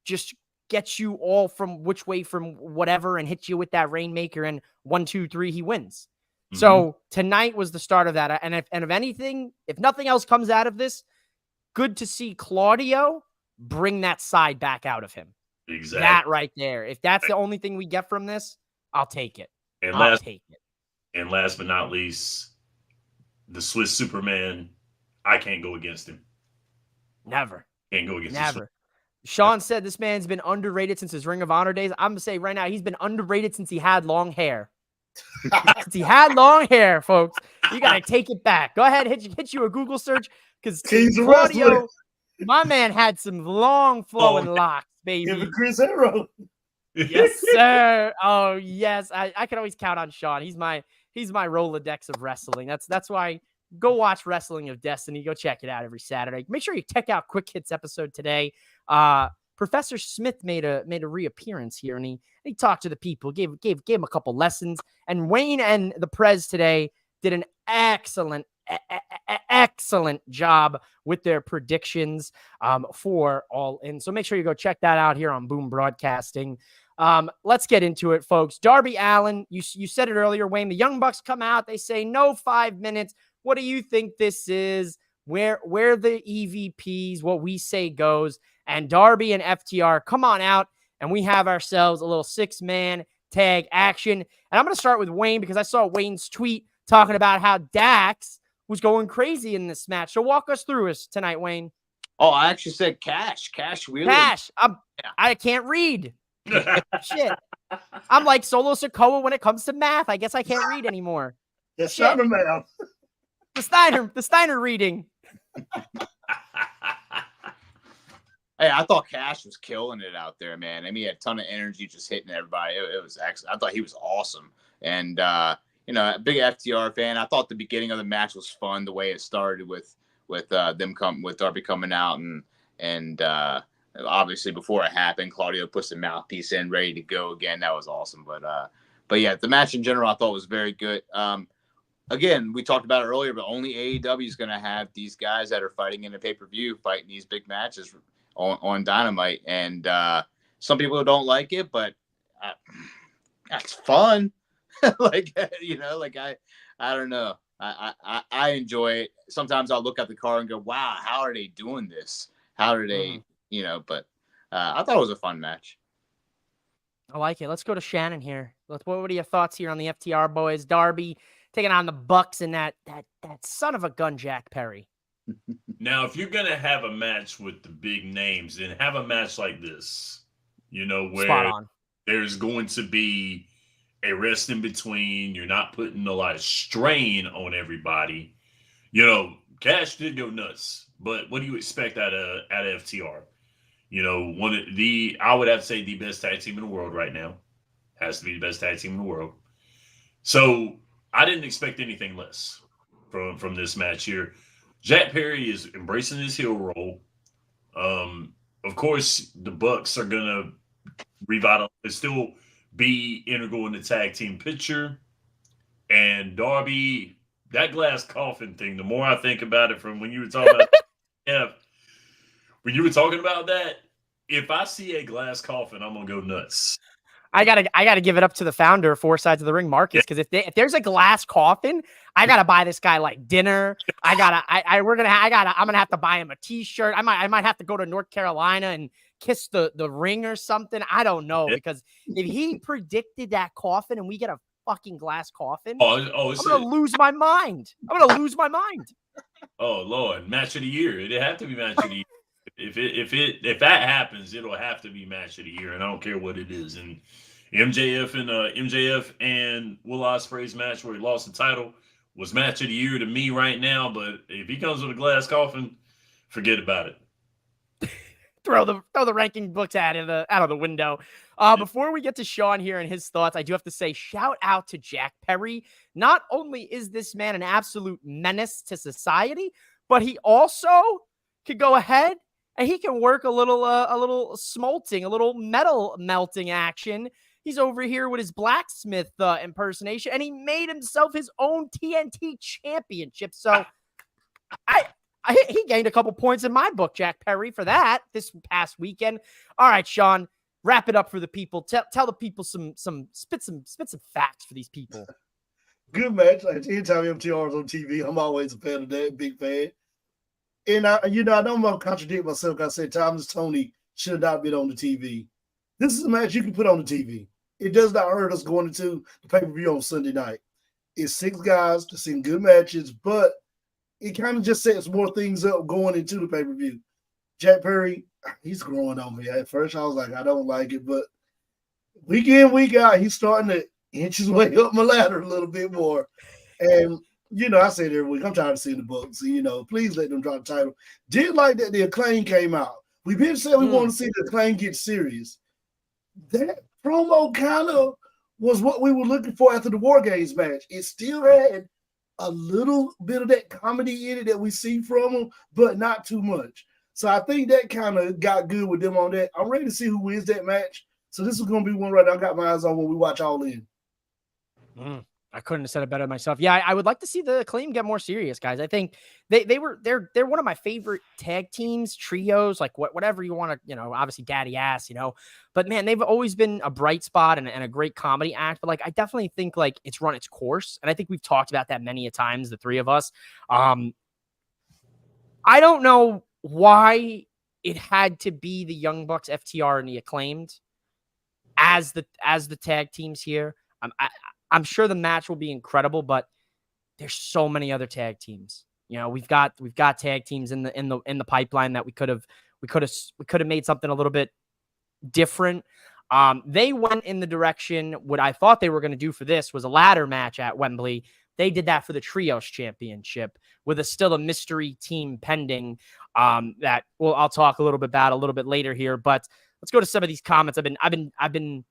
just get you all from which way from whatever and hit you with that Rainmaker, and 1, 2, 3, he wins. So tonight was the start of that. And if anything, if nothing else comes out of this, good to see Claudio bring that side back out of him. Exactly. That right there. If that's the only thing we get from this, I'll take it. And last but not least, the Swiss Superman, I can't go against him. Never. Can't go against Never. Sean said this man's been underrated since his Ring of Honor days. I'm going to say right now, he's been underrated since he had long hair. Since he had long hair, folks. You got to take it back. Go ahead, hit you a Google search, because Claudio, my man, had some long flowing locks, baby. Give it Chris Hero. Yes, sir. Oh, yes. I can always count on Sean. He's my Rolodex of wrestling. That's why go watch Wrestling of Destiny. Go check it out every Saturday. Make sure you check out Quick Hits episode today. Professor Smith made a reappearance here, and he talked to the people, gave him a couple lessons. And Wayne and the Prez today did an excellent job with their predictions for All-In. So make sure you go check that out here on Boom Broadcasting. Let's get into it, folks. Darby Allin, you said it earlier, Wayne. The Young Bucks come out. They say no 5 minutes. What do you think this is? Where the EVPs, what we say goes. And Darby and FTR come on out and we have ourselves a little 6-man tag action. And I'm going to start with Wayne because I saw Wayne's tweet talking about how Dax was going crazy in this match. So walk us through us tonight, Wayne. Oh, I actually said Cash Wheeler. Cash. I can't read. Shit. I'm like Solo Sikoa when it comes to math. I guess I can't read anymore. That's not a man. The Steiner reading. Hey, I thought Cash was killing it out there, man. I mean, he had a ton of energy just hitting everybody. It was excellent. I thought he was awesome. And, a big FTR fan. I thought the beginning of the match was fun, the way it started with Darby coming out. And obviously before it happened, Claudio puts the mouthpiece in, ready to go again. That was awesome. But yeah, the match in general I thought was very good. Again, we talked about it earlier, but only AEW is going to have these guys that are fighting in a pay-per-view, fighting these big matches on Dynamite. And some people don't like it, but that's fun. I don't know. I enjoy it. Sometimes I'll look at the car and go, wow, how are they doing this? How are they, but I thought it was a fun match. I like it. Let's go to Shannon here. What are your thoughts here on the FTR boys? Darby taking on the Bucks and that son of a gun, Jack Perry. Now, if you're going to have a match with the big names, then have a match like this, where there's going to be a rest in between. You're not putting a lot of strain on everybody. Cash did go nuts, but what do you expect out of FTR? I would have to say the best tag team in the world right now. Has to be the best tag team in the world. So I didn't expect anything less from this match here. Jack Perry is embracing his heel role. Of course, the Bucks are gonna still be integral in the tag team picture. And Darby, that glass coffin thing, the more I think about it from when you were talking about when you were talking about that, if I see a glass coffin, I'm gonna go nuts. I gotta give it up to the founder of Four Sides of the Ring, Marcus, because if there's a glass coffin, I gotta buy this guy like dinner. I'm gonna have to buy him a T-shirt. I might have to go to North Carolina and kiss the ring or something. I don't know, because if he predicted that coffin and we get a fucking glass coffin, I'm gonna lose my mind. Oh Lord, match of the year. It'd have to be match of the year. If that happens, it'll have to be match of the year, and I don't care what it is. And MJF and Will Ospreay's match where he lost the title was match of the year to me right now. But if he comes with a glass coffin, forget about it. Throw the ranking books out of the window. Before we get to Sean here and his thoughts, I do have to say shout out to Jack Perry. Not only is this man an absolute menace to society, but he also could go ahead and he can work a little smolting, a little metal melting action. He's over here with his blacksmith impersonation, and he made himself his own TNT championship. So he gained a couple points in my book, Jack Perry, for that this past weekend. All right, Sean, wrap it up for the people. Tell the people spit some facts for these people. Good match. Like, anytime MTR is on TV, I'm always a fan of that, big fan. And I don't want to contradict myself. I said Thomas Tony should not been on the TV. This is a match you can put on the TV. It does not hurt us going into the pay-per-view on Sunday night. It's 6 guys to sing good matches, but it kind of just sets more things up going into the pay-per-view. Jack Perry, he's growing on me. At first, I was like, I don't like it, but week in, week out, he's starting to inch his way up my ladder a little bit more. And I say it every week, I'm tired of seeing the Bucks. Please let them drop the title. Did like that the Acclaim came out. We've been saying we want to see the Acclaim get serious. That promo kind of was what we were looking for after the War Games match. It still had a little bit of that comedy in it that we see from them, but not too much. So I think that kind of got good with them on that. I'm ready to see who wins that match. So this is going to be one right now I got my eyes on when we watch All In. I couldn't have said it better myself. Yeah, I would like to see the Acclaim get more serious, guys. I think they're one of my favorite tag teams, trios, like whatever you want to, obviously daddy ass, but man, they've always been a bright spot and a great comedy act. But like, I definitely think like it's run its course. And I think we've talked about that many a times, the three of us. I don't know why it had to be the Young Bucks, FTR, and the Acclaimed. as the tag teams here. I'm sure the match will be incredible, but there's so many other tag teams. You know, we've got tag teams in the pipeline that we could have made something a little bit different. They went in the direction what I thought they were going to do for this was a ladder match at Wembley. They did that for the Trios Championship with still a mystery team pending. That I'll talk a little bit about a little bit later here. But let's go to some of these comments. I've been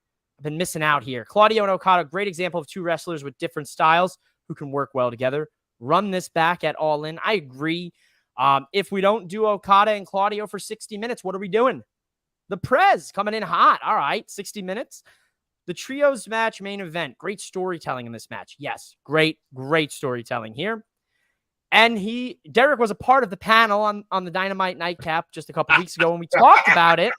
missing out here. Claudio and Okada, great example of two wrestlers with different styles who can work well together. Run this back at All In. I agree. If we don't do Okada and Claudio for 60 minutes, what are we doing? The Prez coming in hot. All right, 60 minutes. The Trios match main event. Great storytelling in this match. Yes, great storytelling here. And Derek was a part of the panel on the Dynamite Nightcap just a couple weeks ago when we talked about it.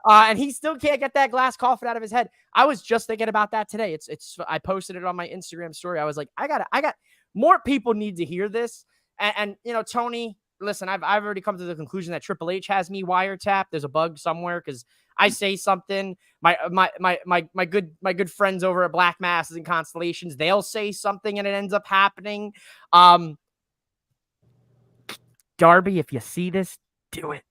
And he still can't get that glass coffin out of his head. I was just thinking about that today. I posted it on my Instagram story. I was like, I got more people need to hear this. And you know, Tony, listen, I've already come to the conclusion that Triple H has me wiretapped. There's a bug somewhere because I say something. My good friends over at Black Masses and Constellations, they'll say something and it ends up happening. Darby, if you see this, do it.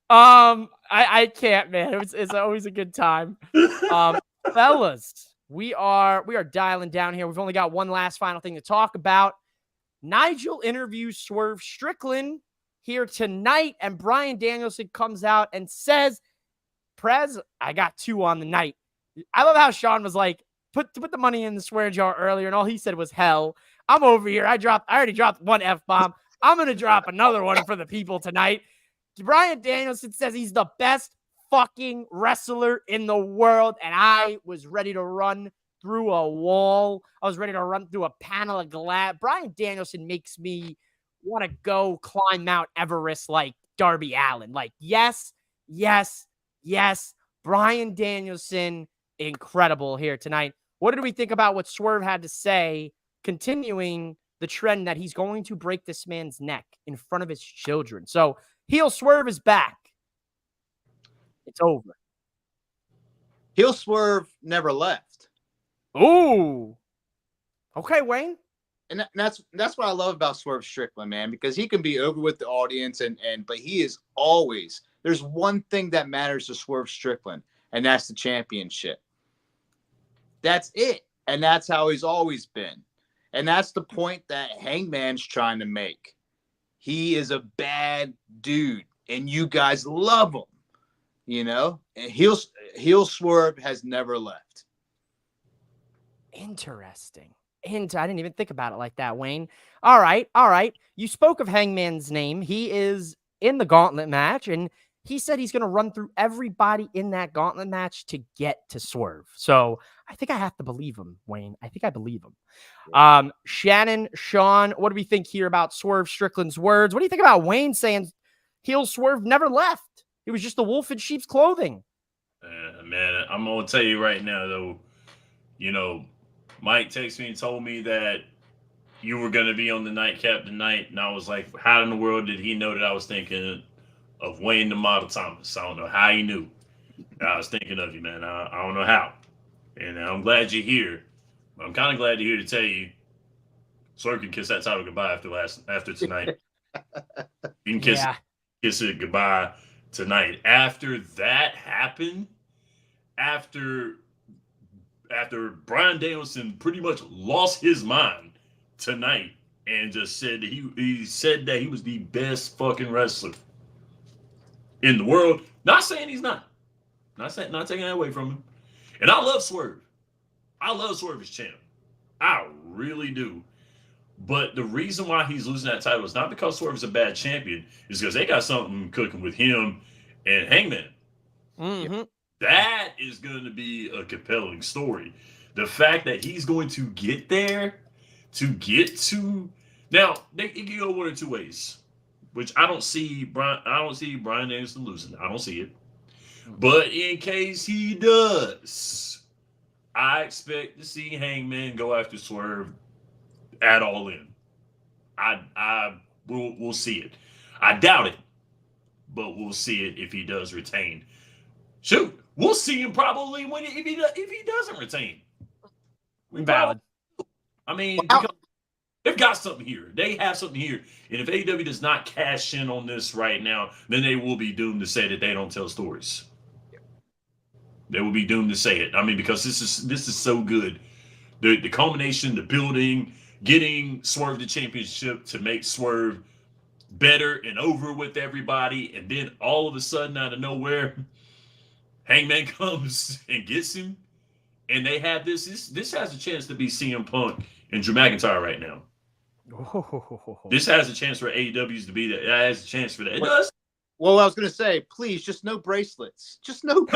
I can't, man. It's always a good time. Fellas, we are dialing down here. We've only got one last final thing to talk about. Nigel interviews Swerve Strickland here tonight, and Bryan Danielson comes out and says, Prez, I got 2 on the night. I love how Sean was like, put the money in the swear jar earlier, and all he said was hell. I'm over here. I already dropped 1 F-bomb. I'm going to drop another one for the people tonight. Bryan Danielson says he's the best fucking wrestler in the world, and I was ready to run through a wall. I was ready to run through a panel of glass. Bryan Danielson makes me want to go climb Mount Everest like Darby Allin. Like, yes. Bryan Danielson, incredible here tonight. What did we think about what Swerve had to say, continuing the trend that he's going to break this man's neck in front of his children? So, heel Swerve is back. It's over. Heel Swerve never left. Ooh. Okay, Wayne. And that's what I love about Swerve Strickland, man, because he can be over with the audience but he is always, there's one thing that matters to Swerve Strickland, and that's the championship. That's it. And that's how he's always been. And that's the point that Hangman's trying to make. He is a bad dude, and you guys love him. You know? And heel Swerve has never left. Interesting. I didn't even think about it like that, Wayne. All right. You spoke of Hangman's name. He is in the gauntlet match, and he said he's going to run through everybody in that gauntlet match to get to Swerve. So I think I have to believe him, Wayne. I think I believe him. Shannon, Sean, what do we think here about Swerve Strickland's words? What do you think about Wayne saying heel Swerve never left? He was just a wolf in sheep's clothing. Man, I'm going to tell you right now, though, you know, Mike texted me and told me that you were going to be on the Nightcap tonight. And I was like, how in the world did he know that I was thinking of Wayne the Model Thomas? I don't know how he knew. I was thinking of you, man. I don't know how. And I'm glad you're here. I'm kind of glad you're here to tell you Swerve can kiss that title goodbye after tonight. You can kiss it goodbye tonight. After that happened, after Bryan Danielson pretty much lost his mind tonight and just said that he said that he was the best fucking wrestler in the world. Not saying he's not. Not taking that away from him. And I love Swerve. I love Swerve as champ. I really do. But the reason why he's losing that title is not because Swerve is a bad champion. It's because they got something cooking with him and Hangman. Mm-hmm. That is going to be a compelling story. The fact that he's going to get there, now it can go one or two ways, which I don't see Bryan Danielson losing. I don't see it. But in case he does, I expect to see Hangman go after Swerve at All In. We'll see it. I doubt it, but we'll see it if he does retain. Shoot, we'll see him probably if he doesn't retain. Valid. I mean, because they've got something here. They have something here. And if AEW does not cash in on this right now, then they will be doomed to say that they don't tell stories. They will be doomed to say it. I mean, because this is so good. The culmination, the building, getting Swerve the championship to make Swerve better and over with everybody, and then all of a sudden out of nowhere, Hangman comes and gets him, and they have this has a chance to be CM Punk and Drew McIntyre right now. This has a chance for AEWs to be that. It has a chance for that. It does. Well, I was going to say, please, just no bracelets. Just no.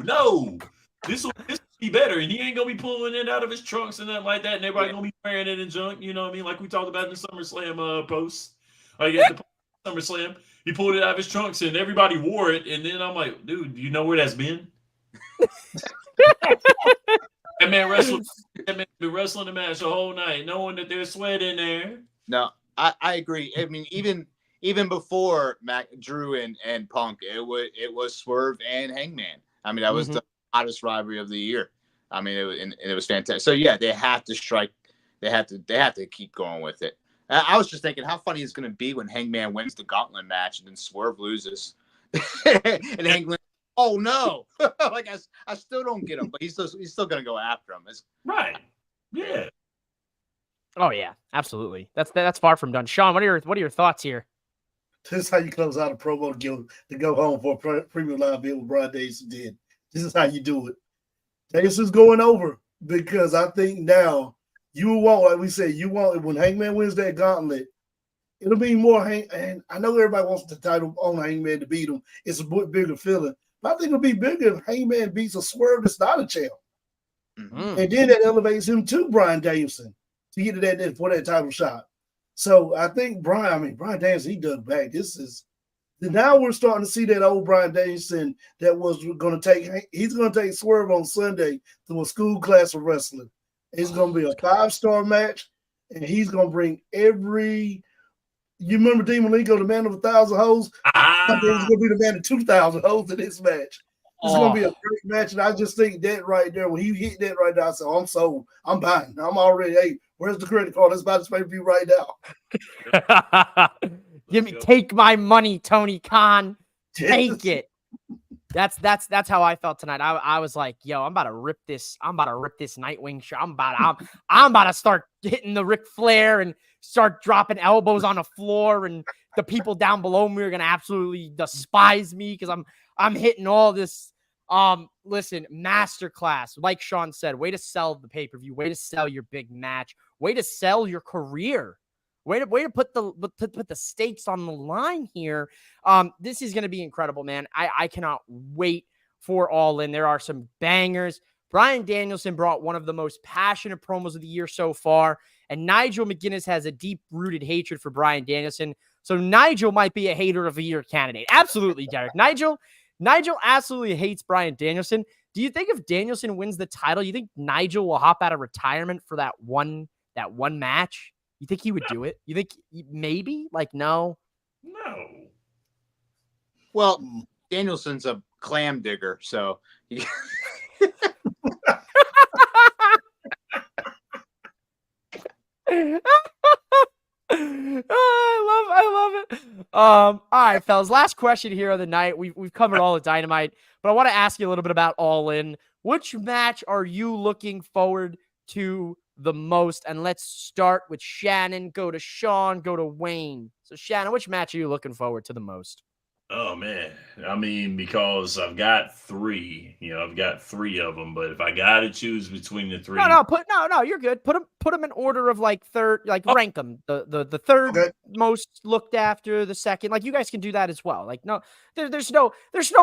No. This will be better, and he ain't gonna be pulling it out of his trunks and nothing like that, and everybody gonna be wearing it in junk. You know what I mean? Like we talked about in the SummerSlam post. Like at the SummerSlam, he pulled it out of his trunks, and everybody wore it. And then I'm like, dude, do you know where that's been? That man been wrestling the match the whole night, knowing that there's sweat in there. No, I agree. I mean, even before Drew and Punk, it was Swerve and Hangman. I mean, that was the hottest rivalry of the year. I mean, it was fantastic. So yeah, they have to strike. They have to keep going with it. I was just thinking how funny it's going to be when Hangman wins the gauntlet match and then Swerve loses, and Hangman. Oh no! Like I still don't get him, but he's still going to go after him. Right? Yeah. Oh yeah, absolutely. That's far from done. Sean, what are your thoughts here? This is how you close out a promo to go home for a premium live event with Brian Danielson did. This is how you do it. Danielson's going over because I think now you want, like we said, when Hangman wins that gauntlet, it'll be more and I know everybody wants the title on Hangman to beat him. It's a bigger feeling. But I think it'll be bigger if Hangman beats a Swerve that's not a champ. Mm-hmm. And then that elevates him to Brian Danielson to get to that for that title shot. So I think Brian Danielson, he done back. Now we're starting to see that old Brian Danielson that was going to he's going to take Swerve on Sunday to a school class of wrestling. It's going to be a 5-star match, and he's going to bring you remember Demon Malenko, the man of 1,000 hoes? He's going to be the man of 2,000 hoes in this match. It's going to be a great match, and I just think that right there, when he hit that right there, I said, I'm sold. I'm buying. I'm already, hey, where's the credit card? Let's buy this pay-per-view right now. Take my money, Tony Khan. Take it. That's how I felt tonight. I was like, yo, I'm about to rip this Nightwing shirt. I'm about to start hitting the Ric Flair and start dropping elbows on the floor, and the people down below me are gonna absolutely despise me because I'm hitting all this. Listen, masterclass. Like Sean said, way to sell the pay-per-view, way to sell your big match, way to sell your career. Way to put the stakes on the line here. This is going to be incredible, man. I cannot wait for All In. There are some bangers. Bryan Danielson brought one of the most passionate promos of the year so far, and Nigel McGuinness has a deep-rooted hatred for Bryan Danielson. So Nigel might be a hater of the year candidate. Absolutely, Derek. Nigel absolutely hates Bryan Danielson. Do you think if Danielson wins the title, you think Nigel will hop out of retirement for that one match? You think he would do it? You think maybe? Like, no? No. Well, Danielson's a clam digger, so. I love it. All right, fellas. Last question here of the night. We've covered all the Dynamite, but I want to ask you a little bit about All In. Which match are you looking forward to the most? And let's start with Shannon, go to Sean, go to Wayne. So Shannon, which match are you looking forward to the most? Oh man, I mean, because I've got three. I've got three of them. But if I got to choose between the three, no, you're good. Put them in order of like third, like rank them. The third most looked after, the second. Like you guys can do that as well. Like no, there's no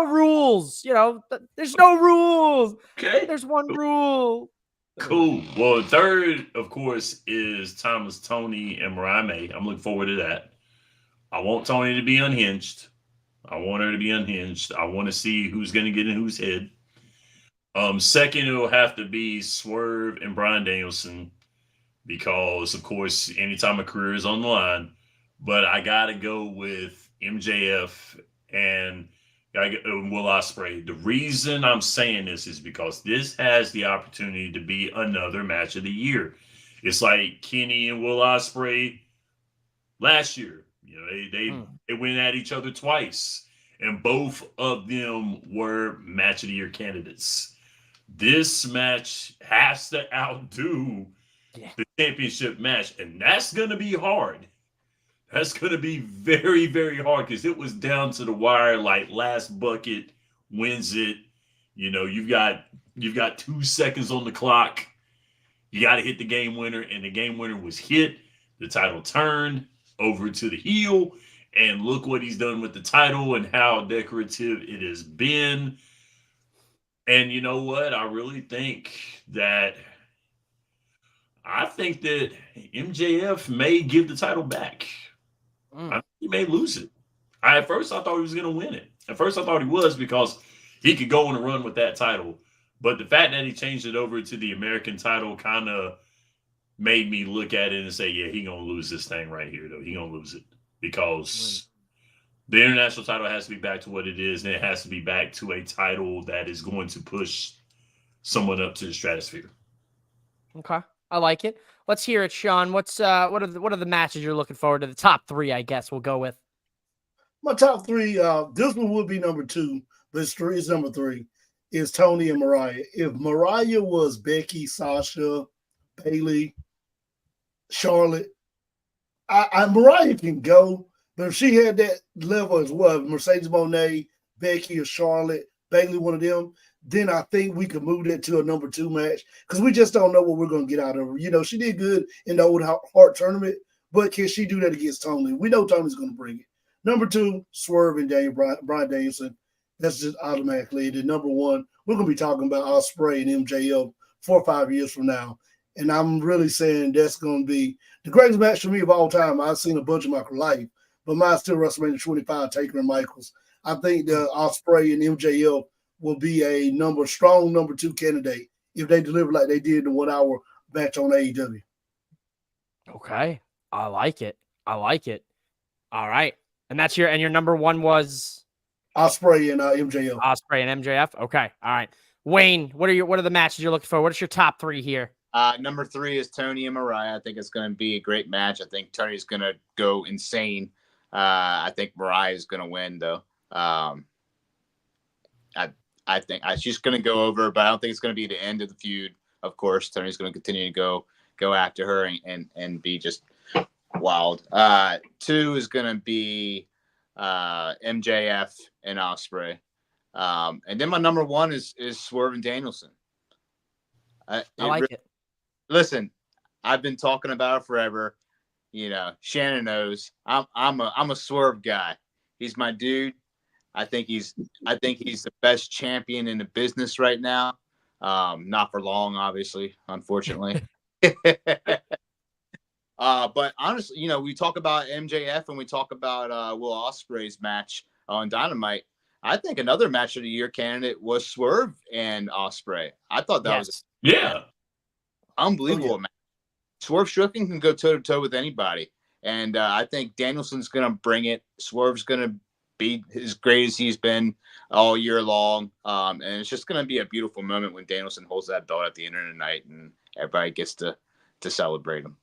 rules. There's no rules. Okay, there's one rule. Cool. Well, third, of course, is Timeless Tony and Mariah May. I'm looking forward to that. I want Tony to be unhinged. I want her to be unhinged. I want to see who's going to get in whose head. Second, it'll have to be Swerve and Bryan Danielson because, of course, anytime a career is on the line, but I gotta go with MJF and Will Ospreay. The reason I'm saying this is because this has the opportunity to be another match of the year. It's like Kenny and Will Ospreay last year. You know, they went at each other twice, and both of them were match of the year candidates. This match has to outdo the championship match, and that's going to be hard. That's going to be very, very hard because it was down to the wire. Like last bucket wins it. You know, you've got 2 seconds on the clock. You got to hit the game winner, and the game winner was hit. The title turned over to the heel, and look what he's done with the title and how decorative it has been. And you know what? I think that MJF may give the title back. He may lose it. At first, I thought he was going to win it. At first, I thought he was because he could go on a run with that title. But the fact that he changed it over to the American title kind of made me look at it and say, yeah, he going to lose this thing right here, though. He going to lose it because the international title has to be back to what it is, and it has to be back to a title that is going to push someone up to the stratosphere. Okay. I like it. Let's hear it, Sean. What are the matches you're looking forward to? The top 3, I guess we'll go with. My top 3, this one would be number 2, but it's number 3, is Tony and Mariah. If Mariah was Becky, Sasha, Bayley, Charlotte, Mariah can go, but if she had that level as well, Mercedes Moné, Becky or Charlotte, Bayley, one of them, then I think we could move that to a number 2 match because we just don't know what we're going to get out of her. You know, she did good in the Old Heart tournament, but can she do that against Tony? We know Tony's going to bring it. Number 2, Swerve and Bryan Danielson. That's just automatically. And then number 1, we're going to be talking about Ospreay and MJF 4 or 5 years from now. And I'm really saying that's going to be the greatest match for me of all time. I've seen a bunch of my life, but mine's still WrestleMania 25, Taker and Michaels. I think the Ospreay and MJF will be a strong number 2 candidate if they deliver like they did in the 1 hour match on AEW. Okay. I like it. All right. And that's your number 1 was Ospreay and MJF. Ospreay and MJF. Okay. All right. Wayne, what are the matches you're looking for? What is your top 3 here? Number 3 is Tony and Mariah. I think it's going to be a great match. I think Tony's going to go insane. I think Mariah is going to win, though. I think she's going to go over, but I don't think it's going to be the end of the feud. Of course, Tony's going to continue to go after her and be just wild. 2 is going to be MJF and Ospreay. And then my number 1 is Swerve and Danielson. I like it. Listen, I've been talking about it forever. You know, Shannon knows I'm a Swerve guy. He's my dude. I think he's the best champion in the business right now. Not for long, obviously, unfortunately. But honestly, you know, we talk about MJF and we talk about Will Ospreay's match on Dynamite. I think another match of the year candidate was Swerve and Ospreay. I thought that was unbelievable match. Swerve Strickland can go toe to toe with anybody, and I think Danielson's going to bring it. Swerve's going to be as great as he's been all year long, and it's just going to be a beautiful moment when Danielson holds that belt at the end of the night, and everybody gets to celebrate him.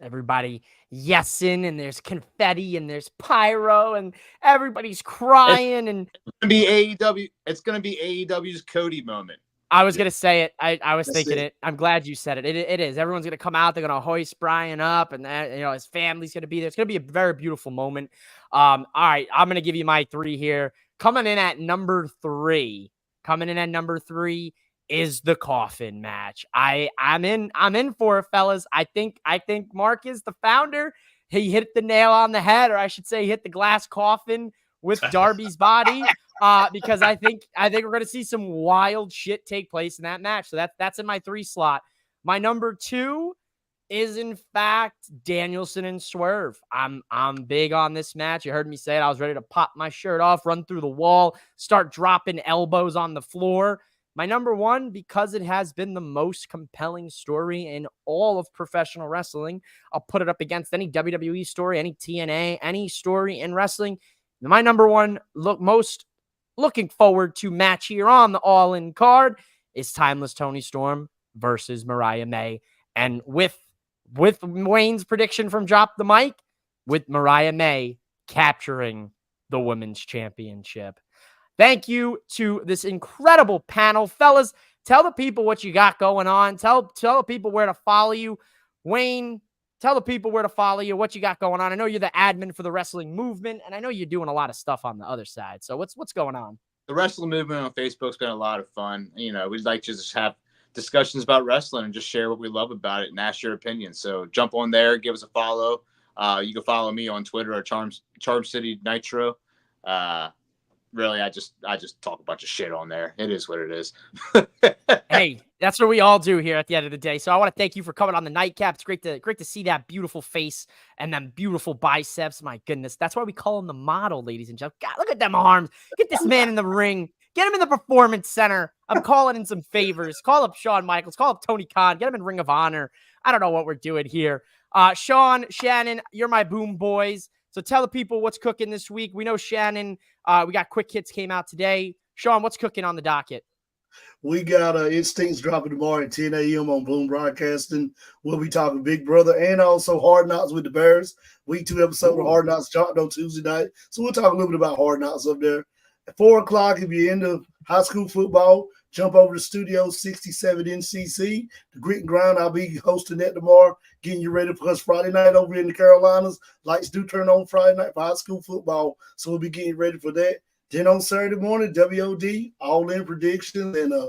Everybody yesing, and there's confetti, and there's pyro, and everybody's crying. It's going to be AEW's Cody moment. I was going to say it. I was thinking it. I'm glad you said it. It is. Everyone's going to come out. They're going to hoist Brian up, and his family's going to be there. It's going to be a very beautiful moment. All right, I'm going to give you my 3 here. Coming in at number 3 is the coffin match. I'm in for it, fellas. I think Mark is the founder. He hit the nail on the head, or I should say, hit the glass coffin with Darby's body. Because I think we're going to see some wild shit take place in that match. So that's in my 3 slot. My number 2 is in fact Danielson and Swerve. I'm big on this match. You heard me say it. I was ready to pop my shirt off, run through the wall, start dropping elbows on the floor. My number one, because it has been the most compelling story in all of professional wrestling. I'll put it up against any WWE story, any TNA, any story in wrestling. My number one most looking forward to match here on the All-In card is Timeless Toni Storm versus Mariah May. And with Wayne's prediction from Drop the Mic, with Mariah May capturing the Women's Championship. Thank you to this incredible panel. Fellas, tell the people what you got going on. Tell the people where to follow you. Wayne, tell the people where to follow you, what you got going on. I know you're the admin for the wrestling movement, and I know you're doing a lot of stuff on the other side. So what's going on? The wrestling movement on Facebook's been a lot of fun. You know, we'd like to just have discussions about wrestling and just share what we love about it and ask your opinion. So jump on there, give us a follow. You can follow me on Twitter at Charm City Nitro. Really, I just talk a bunch of shit on there. It is what it is. Hey, that's what we all do here at the end of the day. So I want to thank you for coming on the Nightcap. It's great to see that beautiful face and them beautiful biceps. My goodness, that's why we call him the model, ladies and gentlemen. God, look at them arms. Get this man in the ring. Get him in the Performance Center. I'm calling in some favors. Call up Shawn Michaels. Call up Tony Khan. Get him in Ring of Honor. I don't know what we're doing here. Sean, Shannon, you're my boom boys. So tell the people what's cooking this week. We know Shannon, we got Quick Hits came out today. Sean, what's cooking on the docket? We got Instincts dropping tomorrow at 10 a.m. on Boom Broadcasting. We'll be talking Big Brother and also Hard Knocks with the Bears. Week 2 episode of Hard Knocks dropped on Tuesday night. So we'll talk a little bit about Hard Knocks up there. At 4 o'clock, if you're into high school football, jump over to Studio 67 NCC, the Grit and Grind. I'll be hosting that tomorrow, getting you ready for us Friday night over in the Carolinas. Lights do turn on Friday night for high school football, so we'll be getting ready for that. Then on Saturday morning, WOD, All-In predictions, and a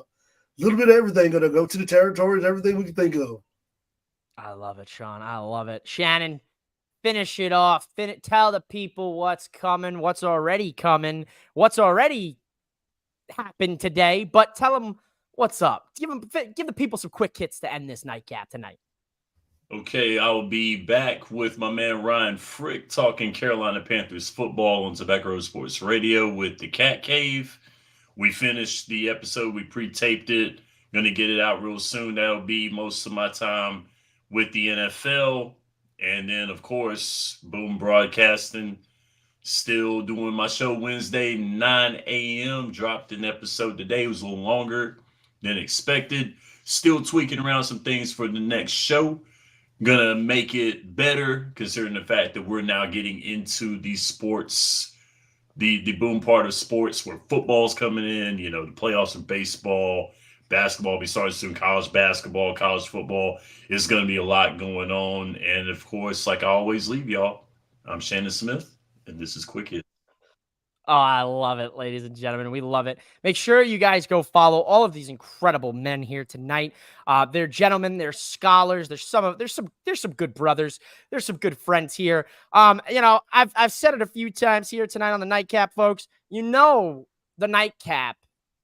little bit of everything. Going to go to the territories, everything we can think of. I love it, Sean. I love it. Shannon, finish it off. Tell the people what's coming, what's already coming, what's already happened today, but tell them what's up. Give the people some quick hits to end this Nightcap tonight. Okay, I'll be back with my man Ryan Frick talking Carolina Panthers football on Tobacco Road Sports Radio with the Cat Cave. We finished the episode. We pre-taped it. Going to get it out real soon. That'll be most of my time with the NFL. And then, of course, Boom Broadcasting. Still doing my show Wednesday, 9 a.m. Dropped an episode today. It was a little longer than expected. Still tweaking around some things for the next show. Gonna make it better considering the fact that we're now getting into the sports, the boom part of sports where football's coming in, you know, the playoffs of baseball, basketball, we started soon, college basketball, college football. It's gonna be a lot going on. And of course, like I always leave y'all, I'm Shannon Smith, and this is Quick Hit. Oh, I love it, ladies and gentlemen. We love it. Make sure you guys go follow all of these incredible men here tonight. They're gentlemen, they're scholars. There's some good brothers. There's some good friends here. You know, I've said it a few times here tonight on the Nightcap, folks. You know, the Nightcap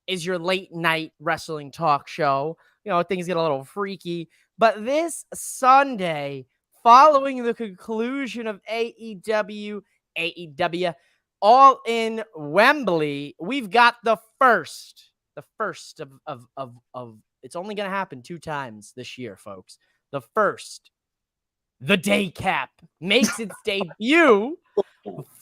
is your late night wrestling talk show. You know, things get a little freaky, but this Sunday, following the conclusion of AEW All-In Wembley, we've got the first of it's only going to happen 2 times this year, folks. The Day Cap makes its debut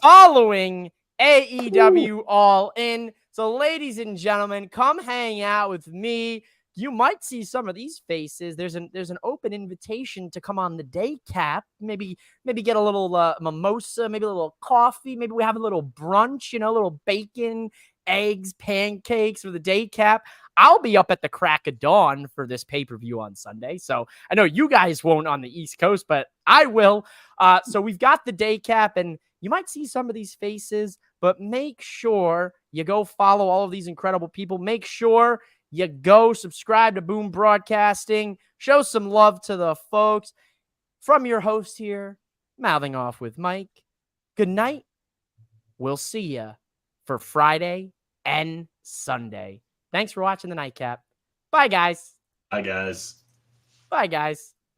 following AEW All-In. So, ladies and gentlemen, come hang out with me. You might see some of these faces. There's an open invitation to come on the Day Cap. Maybe get a little mimosa, maybe a little coffee. Maybe we have a little brunch, you know, a little bacon, eggs, pancakes for the Day Cap. I'll be up at the crack of dawn for this pay-per-view on Sunday. So I know you guys won't on the East Coast, but I will. So we've got the Day Cap, and you might see some of these faces, but make sure you go follow all of these incredible people. Make sure you go subscribe to Boom Broadcasting. Show some love to the folks. From your host here, Mouthing Off with Mike. Good night. We'll see you for Friday and Sunday. Thanks for watching the Nightcap. Bye, guys. Hi, guys. Bye, guys.